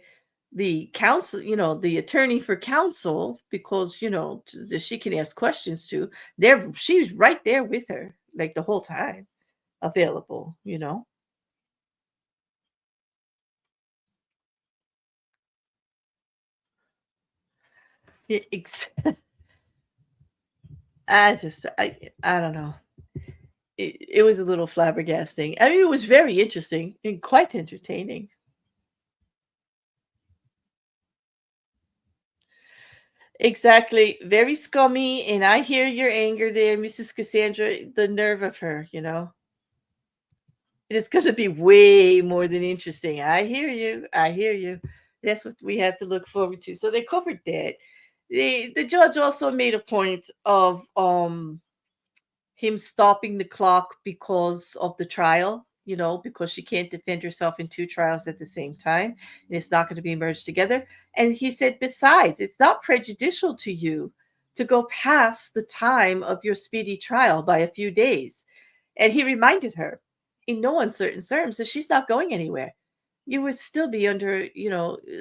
counsel, the attorney for counsel, because she can ask questions to. She's right there with her, like the whole time, available. Ex I don't know. It was a little flabbergasting. I mean, it was very interesting and quite entertaining. Exactly. Very scummy, and I hear your anger there, Mrs. Cassandra. The nerve of her, you know? It's gonna be way more than interesting. I hear you. I hear you. That's what we have to look forward to. So they covered that. The judge also made a point of him stopping the clock because of the trial, you know, because she can't defend herself in two trials at the same time, and it's not going to be merged together. And he said, besides, it's not prejudicial to you to go past the time of your speedy trial by a few days. And he reminded her, in no uncertain terms, that she's not going anywhere. You would still be under,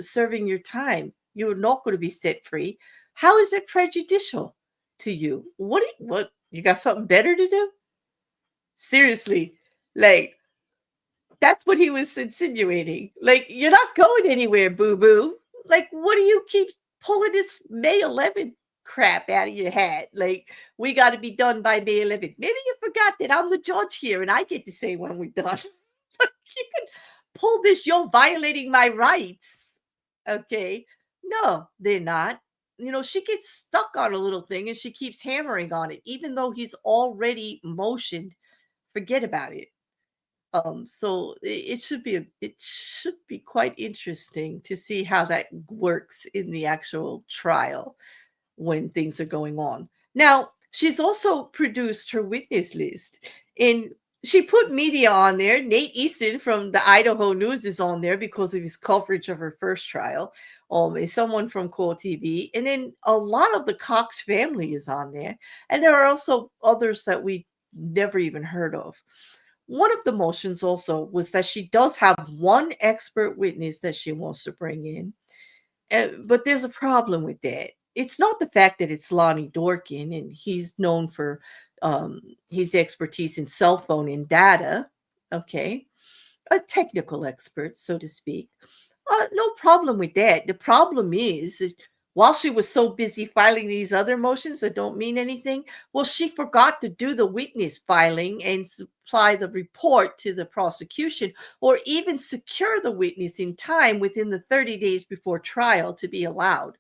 serving your time. You're not going to be set free. How is it prejudicial to you? What you got something better to do? Seriously, like that's what he was insinuating. Like, you're not going anywhere, boo boo. Like, what do you keep pulling this May 11th crap out of your hat? Like, we got to be done by May 11th. Maybe you forgot that I'm the judge here and I get to say when we're done. Like, you can pull this, you're violating my rights. Okay. No, they're not. She gets stuck on a little thing and she keeps hammering on it, even though he's already motioned. Forget about it. So it should be quite interesting to see how that works in the actual trial when things are going on. Now, she's also produced her witness list, and she put media on there. Nate Easton from the Idaho News is on there because of his coverage of her first trial. Is someone from Cool TV, and then a lot of the Cox family is on there, and there are also others that we never even heard of. One of the motions also was that she does have one expert witness that she wants to bring in, but there's a problem with that. It's not the fact that it's Lonnie Dorkin and he's known for his expertise in cell phone and data. Okay, a technical expert, so to speak. No problem with that. The problem is while she was so busy filing these other motions that don't mean anything, well, she forgot to do the witness filing and supply the report to the prosecution or even secure the witness in time within the 30 days before trial to be allowed.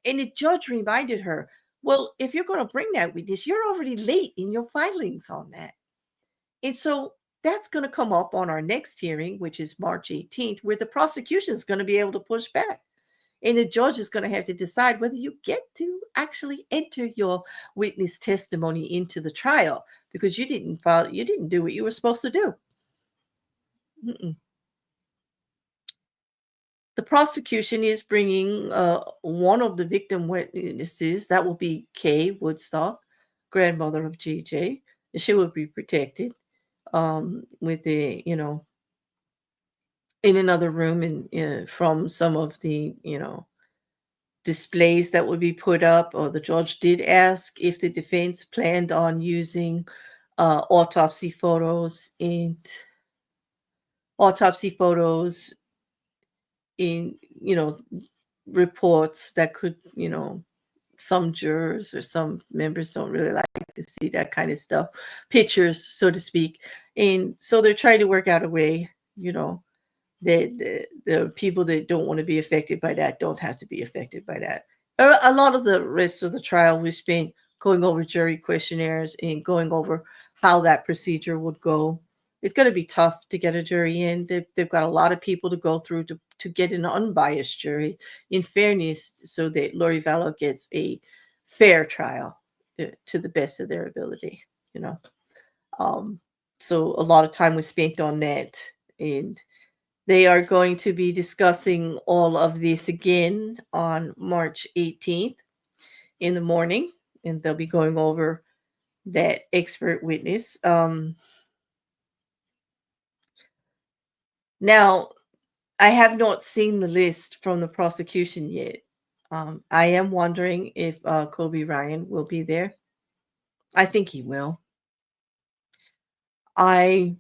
And the judge reminded her, well, if you're going to bring that witness, you're already late in your filings on that. And so that's going to come up on our next hearing, which is March 18th, where the prosecution is going to be able to push back. And the judge is going to have to decide whether you get to actually enter your witness testimony into the trial because you didn't do what you were supposed to do. Mm-mm. The prosecution is bringing one of the victim witnesses. That will be Kay Woodstock, grandmother of GJ. She will be protected with in another room and from some of the displays that would be put up. Or the judge did ask if the defense planned on using autopsy photos in reports that could some jurors or some members don't really like to see that kind of stuff, pictures, so to speak. And so they're trying to work out a way, that the people that don't want to be affected by that don't have to be affected by that. A lot of the rest of the trial we spent going over jury questionnaires and going over how that procedure would go. It's going to be tough to get a jury in. They've got a lot of people to go through to get an unbiased jury, in fairness, so that Lori Vallow gets a fair trial to the best of their ability. You know, um, so a lot of time was spent on that, and they are going to be discussing all of this again on March 18th in the morning, and they'll be going over that expert witness. Now, I have not seen the list from the prosecution yet. I am wondering if Kobe Ryan will be there. I think he will. I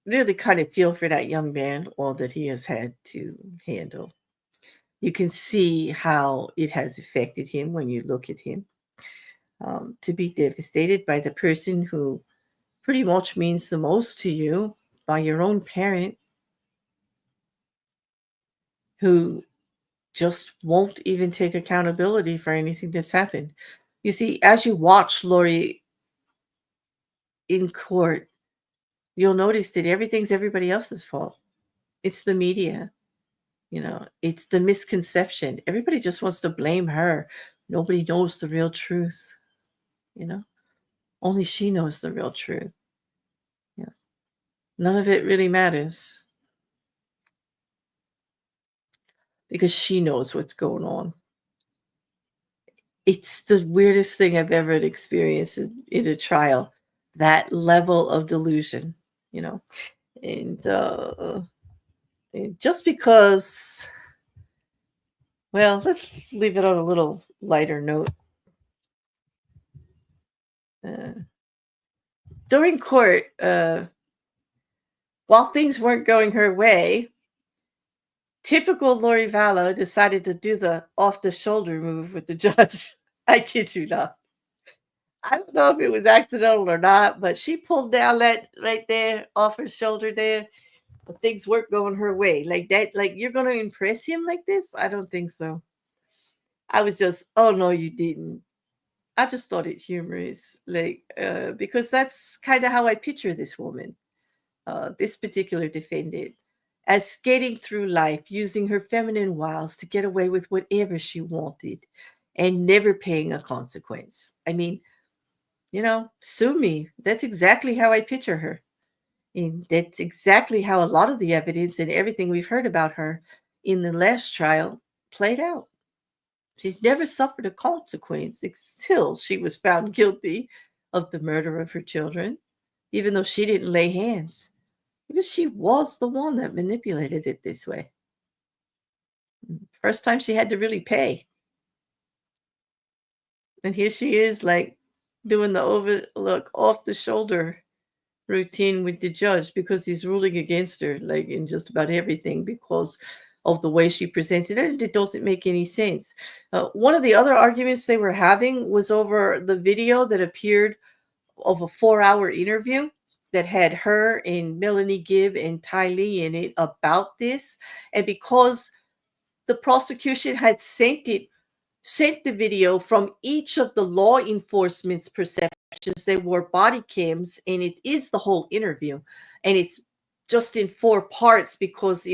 really kind of feel for that young man, all that he has had to handle. You can see how it has affected him when you look at him. To be devastated by the person who pretty much means the most to you, by your own parent, who just won't even take accountability for anything that's happened. You see, as you watch Lori in court, you'll notice that everything's everybody else's fault. It's the media, it's the misconception. Everybody just wants to blame her. Nobody knows the real truth, you know? Only she knows the real truth. Yeah. None of it really matters because she knows what's going on. It's the weirdest thing I've ever experienced in a trial, that level of delusion, you know? And, just because, well, let's leave it on a little lighter note. Uh, During court, while things weren't going her way, typical Lori Vallow decided to do the off the shoulder move with the judge. I kid you not. I don't know if it was accidental or not, but she pulled down that right there off her shoulder there. But things weren't going her way like that. Like, you're going to impress him like this? I don't think so. I was just, oh no, you didn't. I just thought it humorous, like, because that's kind of how I picture this woman, this particular defendant, as skating through life using her feminine wiles to get away with whatever she wanted and never paying a consequence. I mean, sue me. That's exactly how I picture her. And that's exactly how a lot of the evidence and everything we've heard about her in the last trial played out. She's never suffered a consequence until she was found guilty of the murder of her children, even though she didn't lay hands, because she was the one that manipulated it this way. First time she had to really pay. And here she is, like, doing the overlook off the shoulder routine with the judge because he's ruling against her, like, in just about everything because of the way she presented it. It doesn't make any sense. One of the other arguments they were having was over the video that appeared of a 4-hour interview that had her and Melanie Gibb and Ty Lee in it about this. And because the prosecution had sent the video from each of the law enforcement's perceptions. They wore body cams, and it is the whole interview, and it's just in 4 parts because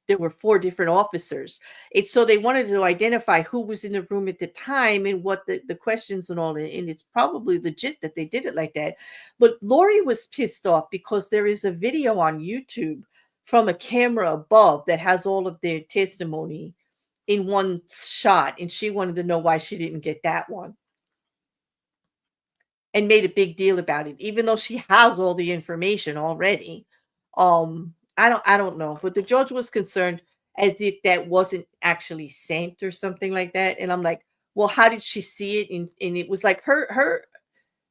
there were 4 different officers. It's so they wanted to identify who was in the room at the time and what the questions and all, and it's probably legit that they did it like that. But Lori was pissed off because there is a video on YouTube from a camera above that has all of their testimony in one shot, and she wanted to know why she didn't get that one and made a big deal about it, even though she has all the information already. I don't know, but the judge was concerned as if that wasn't actually sent or something like that. And I'm like, well, how did she see it? And it was like her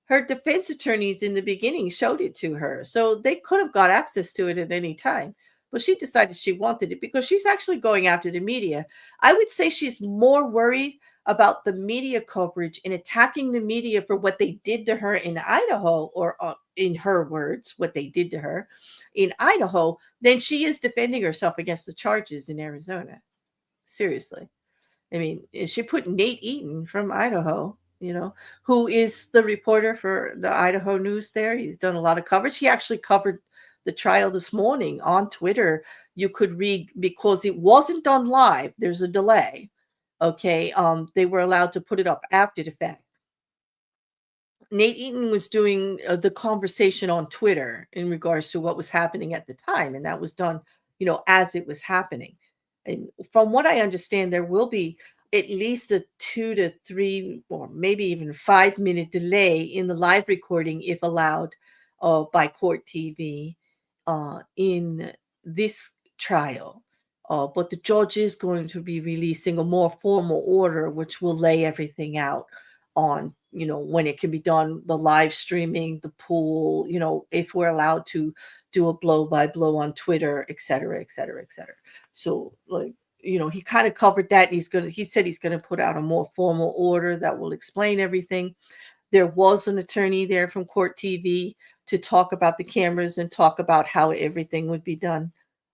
defense attorneys in the beginning showed it to her. So they could have got access to it at any time. But she decided she wanted it because she's actually going after the media. I would say she's more worried about the media coverage and attacking the media for what they did to her in Idaho, or in her words, what they did to her in Idaho, than she is defending herself against the charges in Arizona. Seriously. I mean, she put Nate Eaton from Idaho, who is the reporter for the Idaho News there. He's done a lot of coverage. He actually covered the trial this morning on Twitter. You could read, because it wasn't done live, there's a delay. Okay. They were allowed to put it up after the fact. Nate Eaton was doing the conversation on Twitter in regards to what was happening at the time, and that was done, as it was happening. And from what I understand, there will be at least a 2 to 3 or maybe even 5-minute delay in the live recording, if allowed by Court TV in this trial. But the judge is going to be releasing a more formal order, which will lay everything out on, when it can be done, the live streaming, the pool, if we're allowed to do a blow by blow on Twitter, et cetera, et cetera, et cetera. So, like, he kind of covered that. He said he's going to put out a more formal order that will explain everything. There was an attorney there from Court TV to talk about the cameras and talk about how everything would be done.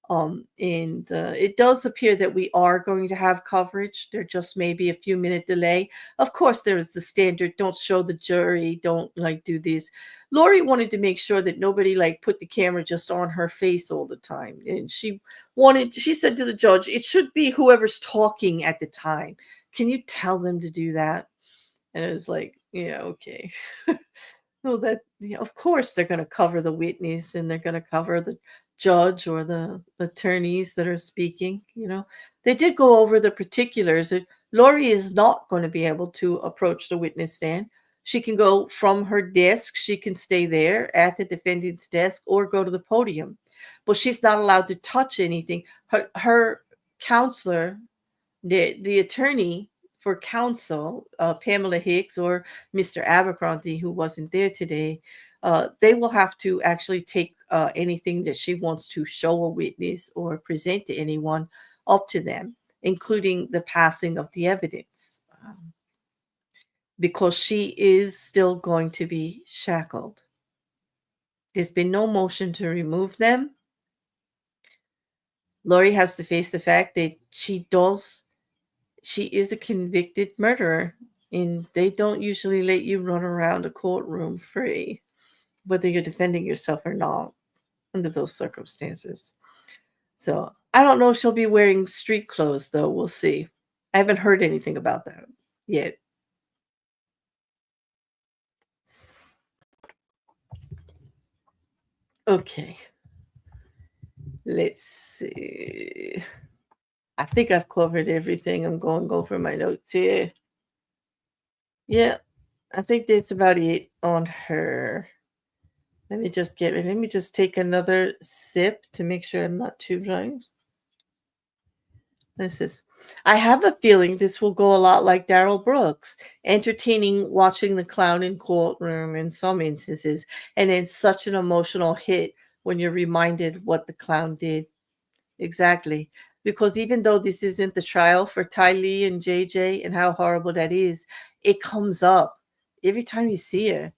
And it does appear that we are going to have coverage. There just may be a few minute delay. Of course, there is the standard, don't show the jury, don't like do this. Lori wanted to make sure that nobody like put the camera just on her face all the time. And she said to the judge, it should be whoever's talking at the time. Can you tell them to do that? And it was like, yeah, okay. Well, of course they're going to cover the witness and they're going to cover the judge or the attorneys that are speaking. They did go over the particulars. Lori is not going to be able to approach the witness stand. She can go from her desk. She can stay there at the defendant's desk or go to the podium, but she's not allowed to touch anything. Her counselor, the attorney for counsel, Pamela Hicks or Mr. Abercrombie, who wasn't there today, they will have to actually take anything that she wants to show a witness or present to anyone up to them, including the passing of the evidence, because she is still going to be shackled. There's been no motion to remove them. Lori has to face the fact that she is a convicted murderer, and they don't usually let you run around a courtroom free, whether you're defending yourself or not, under those circumstances. So I don't know if she'll be wearing street clothes, though. We'll see. I haven't heard anything about that yet. Okay. Let's see. I think I've covered everything. I'm going to go for my notes here. Yeah, I think that's about it on her. Let me just take another sip to make sure I'm not too drunk. I have a feeling this will go a lot like Daryl Brooks, entertaining watching the clown in courtroom in some instances, and it's such an emotional hit when you're reminded what the clown did. Exactly. Because even though this isn't the trial for Ty Lee and JJ and how horrible that is, it comes up every time you see her.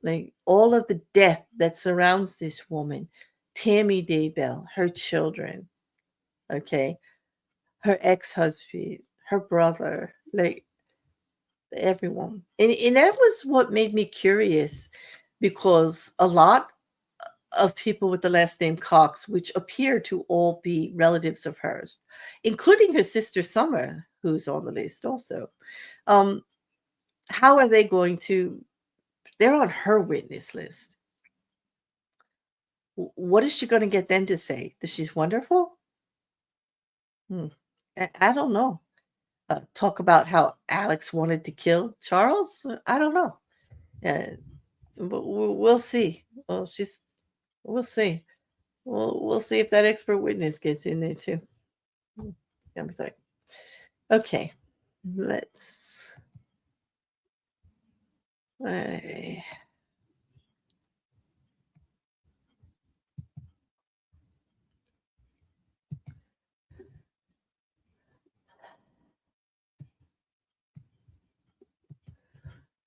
Like all of the death that surrounds this woman, Tammy Daybell, her children, okay, her ex-husband, her brother, like everyone. And that was what made me curious, because a lot of people with the last name Cox, which appear to all be relatives of hers, including her sister Summer, who's on the list also. How are they going to? They're on her witness list. What is she going to get them to say? That she's wonderful? I don't know. Talk about how Alex wanted to kill Charles? I don't know. Uh, but we'll see. We'll see. We'll see if that expert witness gets in there too. Okay, let's. Uh,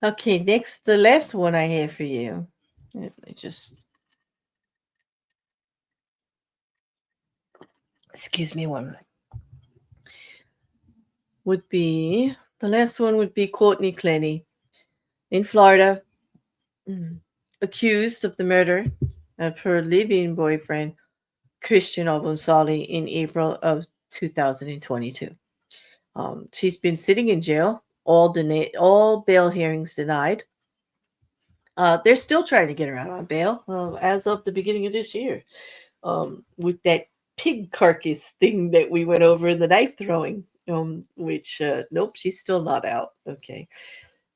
okay, next, the last one I have for you. Let me just. Excuse me one minute. The last one would be Courtney Clenney in Florida, accused of the murder of her live-in boyfriend, Christian Obonsali, in April of 2022. She's been sitting in jail, all bail hearings denied. They're still trying to get her out on bail as of the beginning of this year, with that pig carcass thing that we went over in the knife throwing, which, nope, she's still not out. Okay.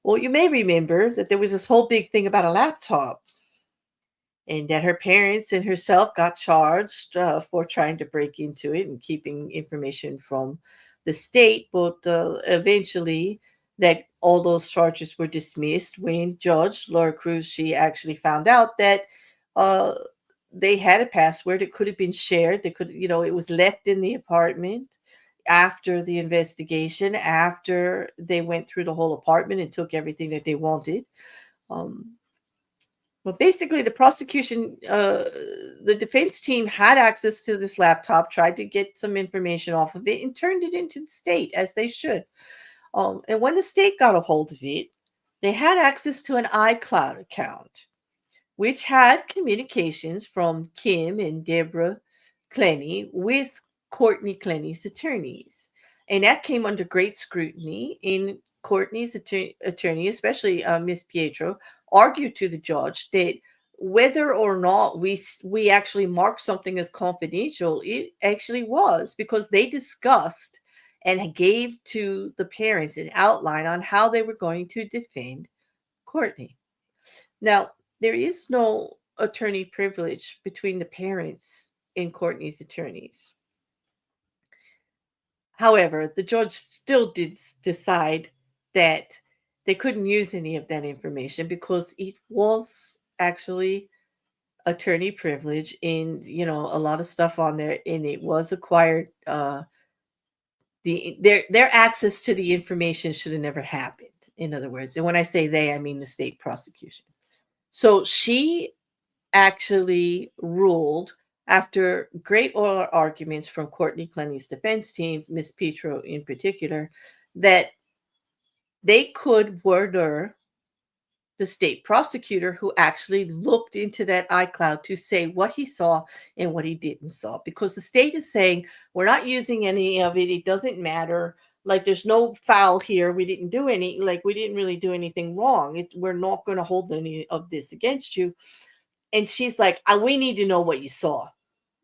Well, you may remember that there was this whole big thing about a laptop, and that her parents and herself got charged for trying to break into it and keeping information from the state. But eventually, that all those charges were dismissed when Judge Laura Cruz, she actually found out that they had a password. It could have been shared. It was left in the apartment. after the investigation, after they went through the whole apartment and took everything that they wanted. Um, but basically, the defense team had access to this laptop, tried to get some information off of it, and turned it into the state as they should. And when the state got a hold of it, they had access to an iCloud account, which had communications from Kim and Deborah Clenney with Courtney Clenney's attorneys. And that came under great scrutiny. In Courtney's attorney, especially Miss Pietro, argued to the judge that whether or not we actually marked something as confidential, it actually was, because they discussed and gave to the parents an outline on how they were going to defend Courtney. Now, there is no attorney privilege between the parents and Courtney's attorneys. However, the judge still did decide that they couldn't use any of that information because it was actually attorney privilege, and a lot of stuff on there, and it was acquired. Their access to the information should have never happened, in other words. And when I say they, I mean the state prosecution. So she actually ruled, after great oral arguments from Courtney Clenney's defense team, Miss Petro in particular, that they could order the state prosecutor, who actually looked into that iCloud, to say what he saw and what he didn't saw. Because the state is saying, we're not using any of it. It doesn't matter. Like, there's no foul here. We didn't do we didn't really do anything wrong. We're not going to hold any of this against you. And she's like, we need to know what you saw.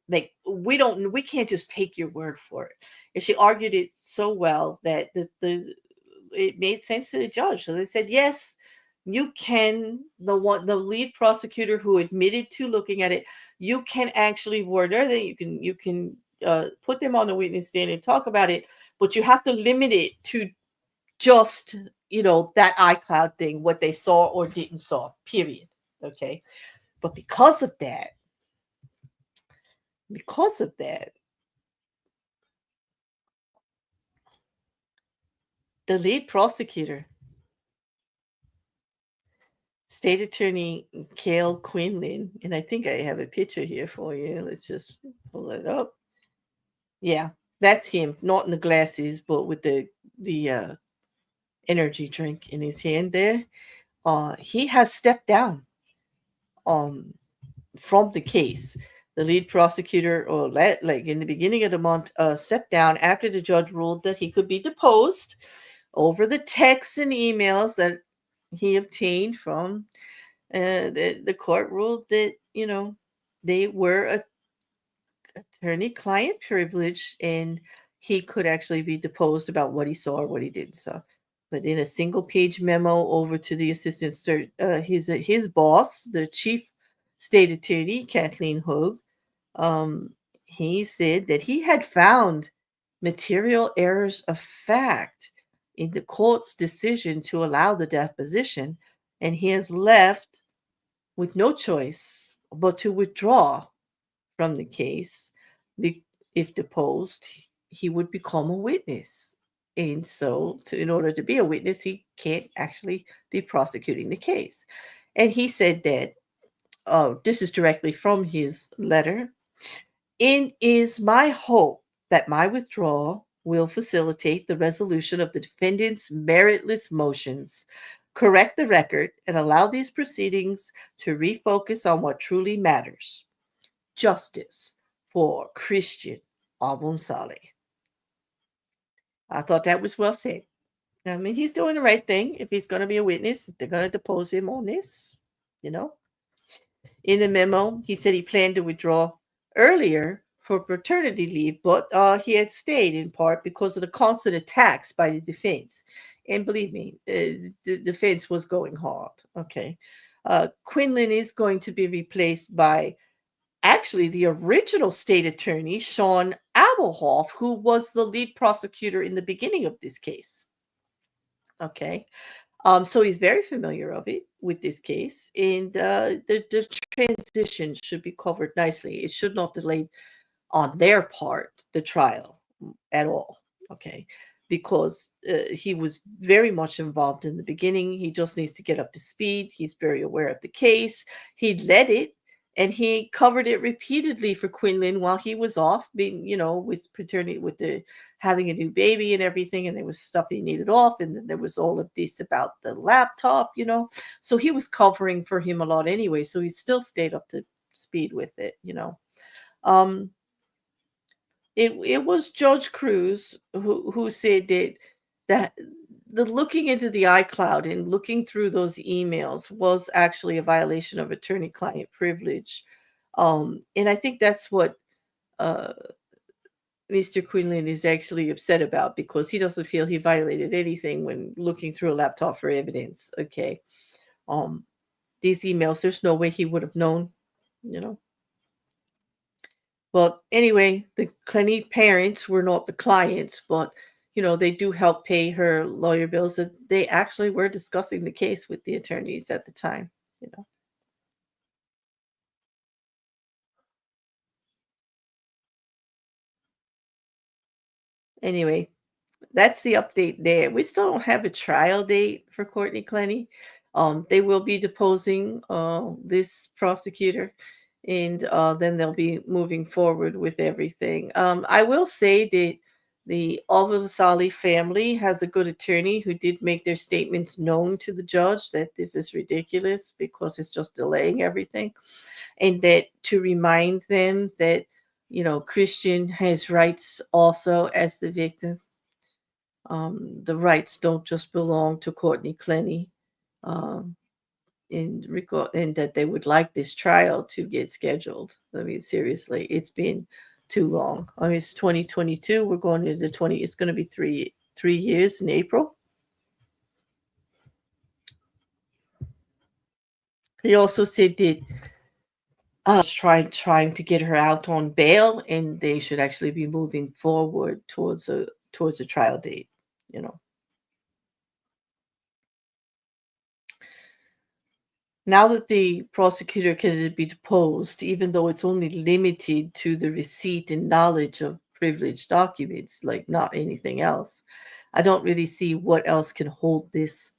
Like, we can't just take your word for it. And she argued it so well that it made sense to the judge. So they said, yes, you can, the lead prosecutor who admitted to looking at it, you can actually order that. You can put them on the witness stand and talk about it, but you have to limit it to just, that iCloud thing, what they saw or didn't saw, period. Okay. But because of that, the lead prosecutor, State Attorney Cale Quinlan, and I think I have a picture here for you. Let's just pull it up. Yeah, that's him, not in the glasses, but with the energy drink in his hand there. He has stepped down from the case. The lead prosecutor, or like in the beginning of the month, stepped down after the judge ruled that he could be deposed over the texts and emails that he obtained from the court. Ruled that they were attorney-client privilege, and he could actually be deposed about what he saw or what he didn't saw. But in a single-page memo over to the assistant, his boss, the chief state attorney, Kathleen Hogue, he said that he had found material errors of fact in the court's decision to allow the deposition, and he has left with no choice but to withdraw from the case. If deposed, he would become a witness. And so, in order to be a witness, he can't actually be prosecuting the case. And he said that, this is directly from his letter, "It is my hope that my withdrawal will facilitate the resolution of the defendant's meritless motions, correct the record, and allow these proceedings to refocus on what truly matters: justice for Christian Abunsale." I thought that was well said. I mean, he's doing the right thing. If he's going to be a witness, they're going to depose him on this, In the memo, he said he planned to withdraw earlier for paternity leave, but he had stayed in part because of the constant attacks by the defense. And believe me, the defense was going hard. Okay. Quinlan is going to be replaced by actually the original state attorney, Sean Abelhoff, who was the lead prosecutor in the beginning of this case. Okay. So he's very familiar with this case, and the transition should be covered nicely. It should not delay on their part the trial at all. Okay, because he was very much involved in the beginning. He just needs to get up to speed. He's very aware of the case. He led it, and he covered it repeatedly for Quinlan while he was off being, with paternity, with the having a new baby and everything. And there was stuff he needed off, and then there was all of this about the laptop. So he was covering for him a lot anyway. So he still stayed up to speed with it. Um, it was Judge Cruz who said that the looking into the iCloud and looking through those emails was actually a violation of attorney-client privilege. And I think that's what uh, Mr. Quinlan is actually upset about, because he doesn't feel he violated anything when looking through a laptop for evidence. Okay. Um, these emails, there's no way he would have known, you know. Well, anyway, the Clenney parents were not the clients, but they do help pay her lawyer bills. And they actually were discussing the case with the attorneys at the time. You know. Anyway, that's the update there. We still don't have a trial date for Courtney Clenney. They will be deposing this prosecutor, and then they'll be moving forward with everything. I will say that the Alvasali family has a good attorney who did make their statements known to the judge that this is ridiculous because it's just delaying everything, and that to remind them that Christian has rights also as the victim. The rights don't just belong to Courtney Clenney, um, and that they would like this trial to get scheduled. I mean, seriously, it's been too long. I mean, it's 2022. We're going into 20. It's going to be three years in April. He also said that trying to get her out on bail, and they should actually be moving forward towards a trial date. You know. Now that the prosecutor can be deposed, even though it's only limited to the receipt and knowledge of privileged documents, like not anything else, I don't really see what else can hold this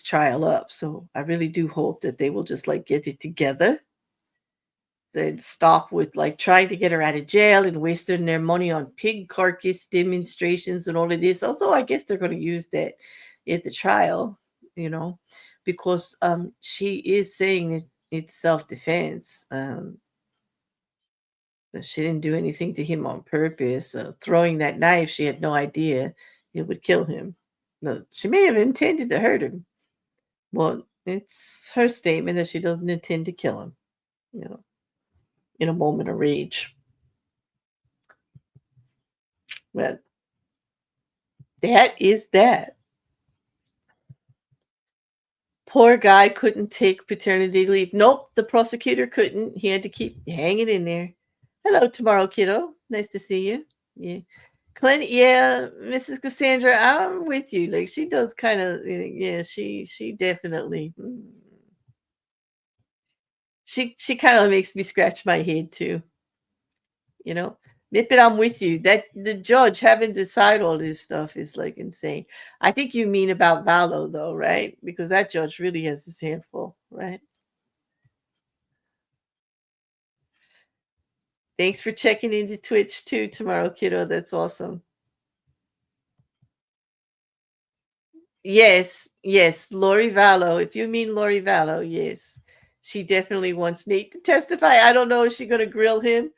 trial up. So I really do hope that they will just like get it together and stop with like trying to get her out of jail and wasting their money on pig carcass demonstrations and all of this. Although I guess they're going to use that at the trial, you know, because she is saying it's self-defense. That she didn't do anything to him on purpose. Throwing that knife, she had no idea it would kill him. No, she may have intended to hurt him. Well, it's her statement that she doesn't intend to kill him, you know, in a moment of rage. But that is that. Poor guy couldn't take paternity leave. Nope, the prosecutor couldn't. He had to keep hanging in there. Hello, tomorrow, kiddo. Nice to see you. Yeah. Clint, yeah, Mrs. Cassandra, I'm with you. Like she does kind of, yeah, she definitely, she kind of makes me scratch my head too. You know, but I'm with you. That the judge having to decide all this stuff is like insane. I think you mean about Vallow though, right? Because that judge really has his hand full, right? Thanks for checking into Twitch too tomorrow, kiddo. That's awesome. Yes, yes, Lori Vallow. If you mean Lori Vallow, yes. She definitely wants Nate to testify. I don't know, is she gonna grill him?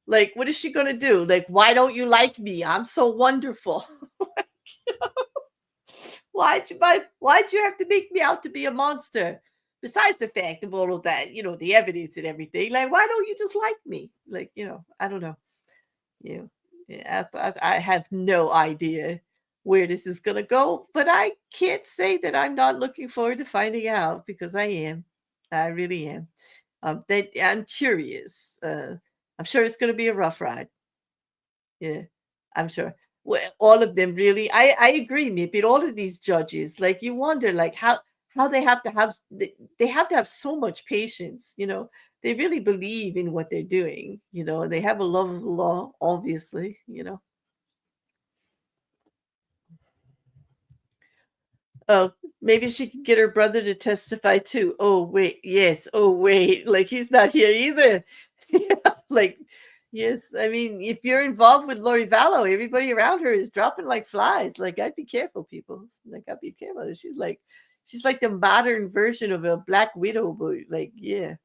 Like, what is she gonna do? Like, why don't you like me? I'm so wonderful. Why'd you have to make me out to be a monster? Besides the fact of all of that, the evidence and everything. Like, why don't you just like me? Like, I don't know. Yeah, yeah, I have no idea where this is gonna go, but I can't say that I'm not looking forward to finding out because I am. I really am. That I'm curious. I'm sure it's gonna be a rough ride. Yeah, I'm sure. Well, all of them really. I agree, maybe all of these judges, like you wonder, like how they have to have they have to have so much patience. They really believe in what they're doing. They have a love of the law, obviously. Oh, maybe she could get her brother to testify too. Oh, wait. Yes. Oh, wait. Like he's not here either. Yeah, like, yes. I mean, if you're involved with Lori Vallow, everybody around her is dropping like flies. Like, I'd be careful, people. Like, I'd be careful. She's like the modern version of a Black Widow, but like, yeah,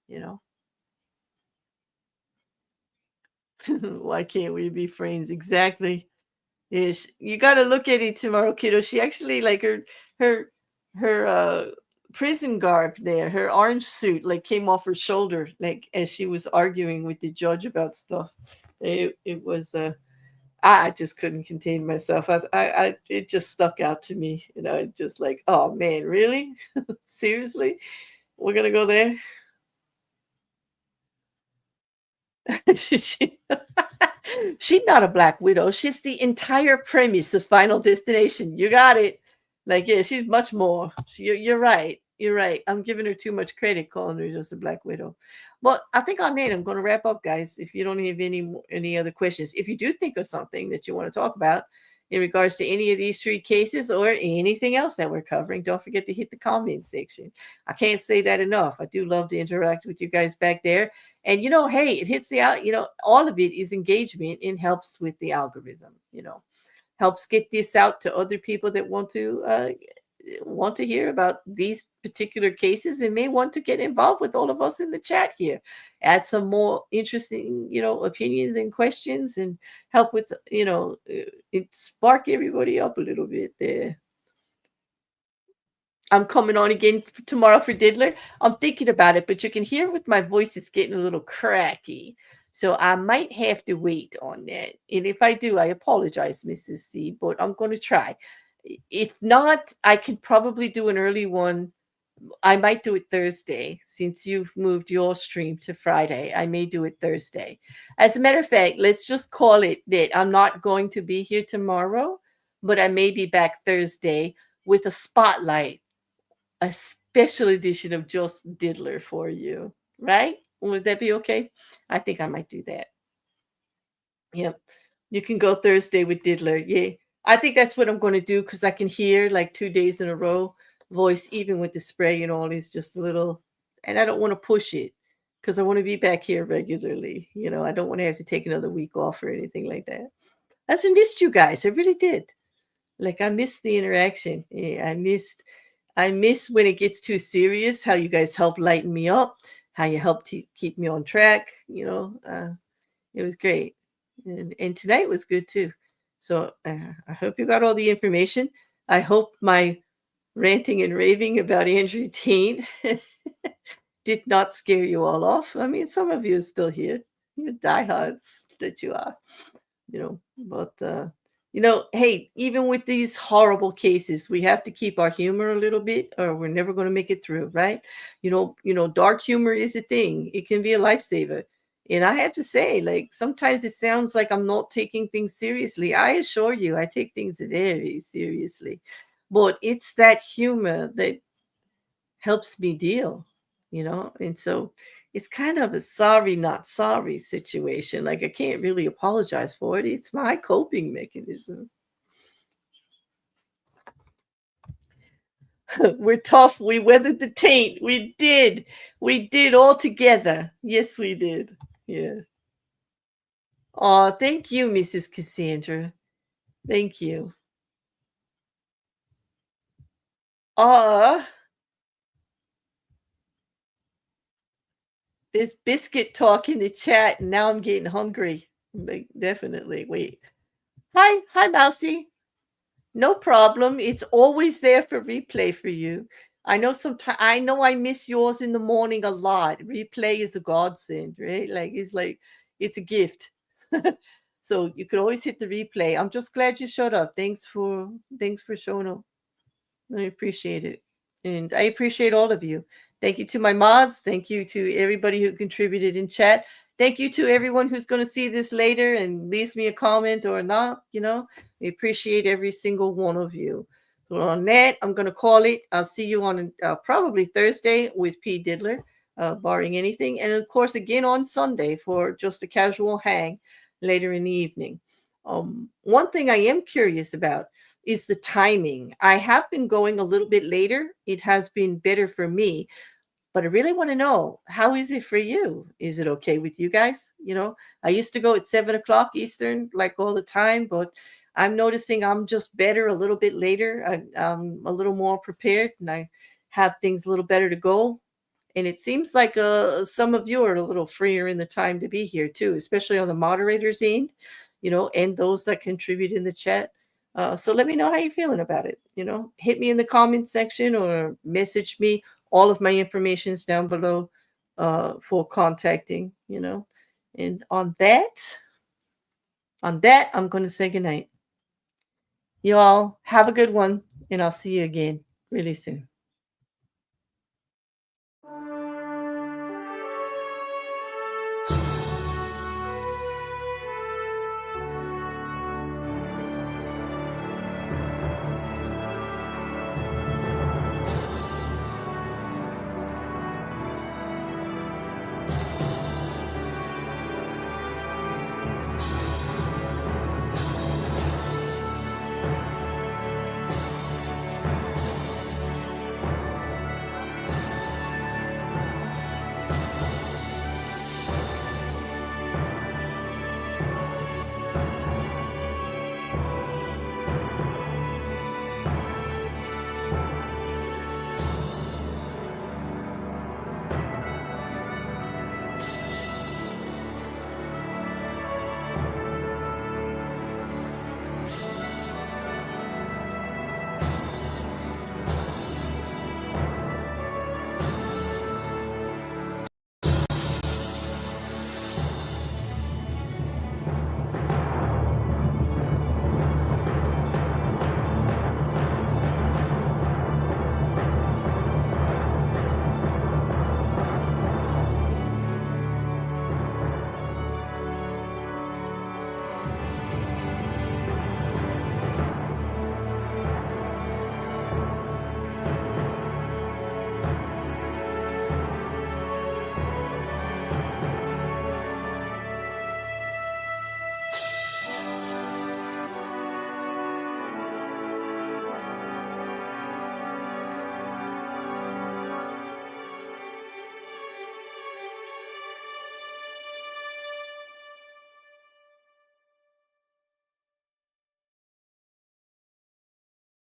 you know, why can't we be friends? Exactly. Yes, you gotta look at it tomorrow, kiddo. She actually like her her prison garb there, her orange suit like came off her shoulder, like as she was arguing with the judge about stuff. It was I just couldn't contain myself. I it just stuck out to me, it just like, oh man, really? Seriously? We're gonna go there? She she's not a Black Widow. She's the entire premise of Final Destination. You got it. Like, yeah, she's much more. You're right. You're right. I'm giving her too much credit calling her just a Black Widow. Well, I think on that I'm going to wrap up, guys. If you don't have any other questions, if you do think of something that you want to talk about in regards to any of these three cases or anything else that we're covering, don't forget to hit the comment section. I can't say that enough. I do love to interact with you guys back there. And hey, it hits the out, all of it is engagement and helps with the algorithm, helps get this out to other people that want to hear about these particular cases and may want to get involved with all of us in the chat here. Add some more interesting, opinions and questions and help with, it spark everybody up a little bit there. I'm coming on again tomorrow for Diddler. I'm thinking about it, but you can hear with my voice is getting a little cracky. So I might have to wait on that. And if I do, I apologize, Mrs. C, but I'm going to try. If not, I can probably do an early one. I might do it Thursday since you've moved your stream to Friday. I may do it Thursday. As a matter of fact, let's just call it that I'm not going to be here tomorrow, but I may be back Thursday with a spotlight, a special edition of just Diddler for you, right? Would that be okay? I think I might do that. Yep. You can go Thursday with Diddler. Yeah. I think that's what I'm going to do because I can hear like 2 days in a row voice, even with the spray and all, is just a little, and I don't want to push it because I want to be back here regularly. I don't want to have to take another week off or anything like that. I just missed you guys. I really did. Like I missed the interaction. Yeah, I miss when it gets too serious, how you guys help lighten me up, how you help to keep me on track. It was great. And tonight was good too. So I hope you got all the information. I hope my ranting and raving about Andrew Tate did not scare you all off. I mean, some of you are still here. You're diehards that you are, but hey, even with these horrible cases, we have to keep our humor a little bit or we're never going to make it through, right? Dark humor is a thing. It can be a lifesaver. And I have to say, like, sometimes it sounds like I'm not taking things seriously. I assure you, I take things very seriously. But it's that humor that helps me deal, And so it's kind of a sorry, not sorry situation. Like, I can't really apologize for it. It's my coping mechanism. We're tough. We weathered the taint. We did. We did all together. Yes, we did. Yeah. Oh, thank you, Mrs. Cassandra. Thank you. Uh, there's biscuit talk in the chat, and now I'm getting hungry. Like, definitely. Wait. Hi, Mousy. No problem. It's always there for replay for you. I know I know I miss yours in the morning a lot. Replay is a godsend, right? It's a gift. So you could always hit the replay. I'm just glad you showed up. Thanks for showing up. I appreciate it. And I appreciate all of you. Thank you to my mods. Thank you to everybody who contributed in chat. Thank you to everyone who's going to see this later and leaves me a comment or not. We appreciate every single one of you. So on that, I'm going to call it. I'll see you on probably Thursday with P. Diddler, barring anything. And of course, again on Sunday for just a casual hang later in the evening. One thing I am curious about is the timing. I have been going a little bit later. It has been better for me, but I really want to know, how is it for you? Is it okay with you guys? I used to go at 7 o'clock Eastern, like all the time, but I'm noticing I'm just better a little bit later. I'm a little more prepared and I have things a little better to go. And it seems like some of you are a little freer in the time to be here too, especially on the moderators end, and those that contribute in the chat. So let me know how you're feeling about it. Hit me in the comment section or message me. All of my information is down below for contacting. And on that, I'm going to say goodnight. You all have a good one, and I'll see you again really soon.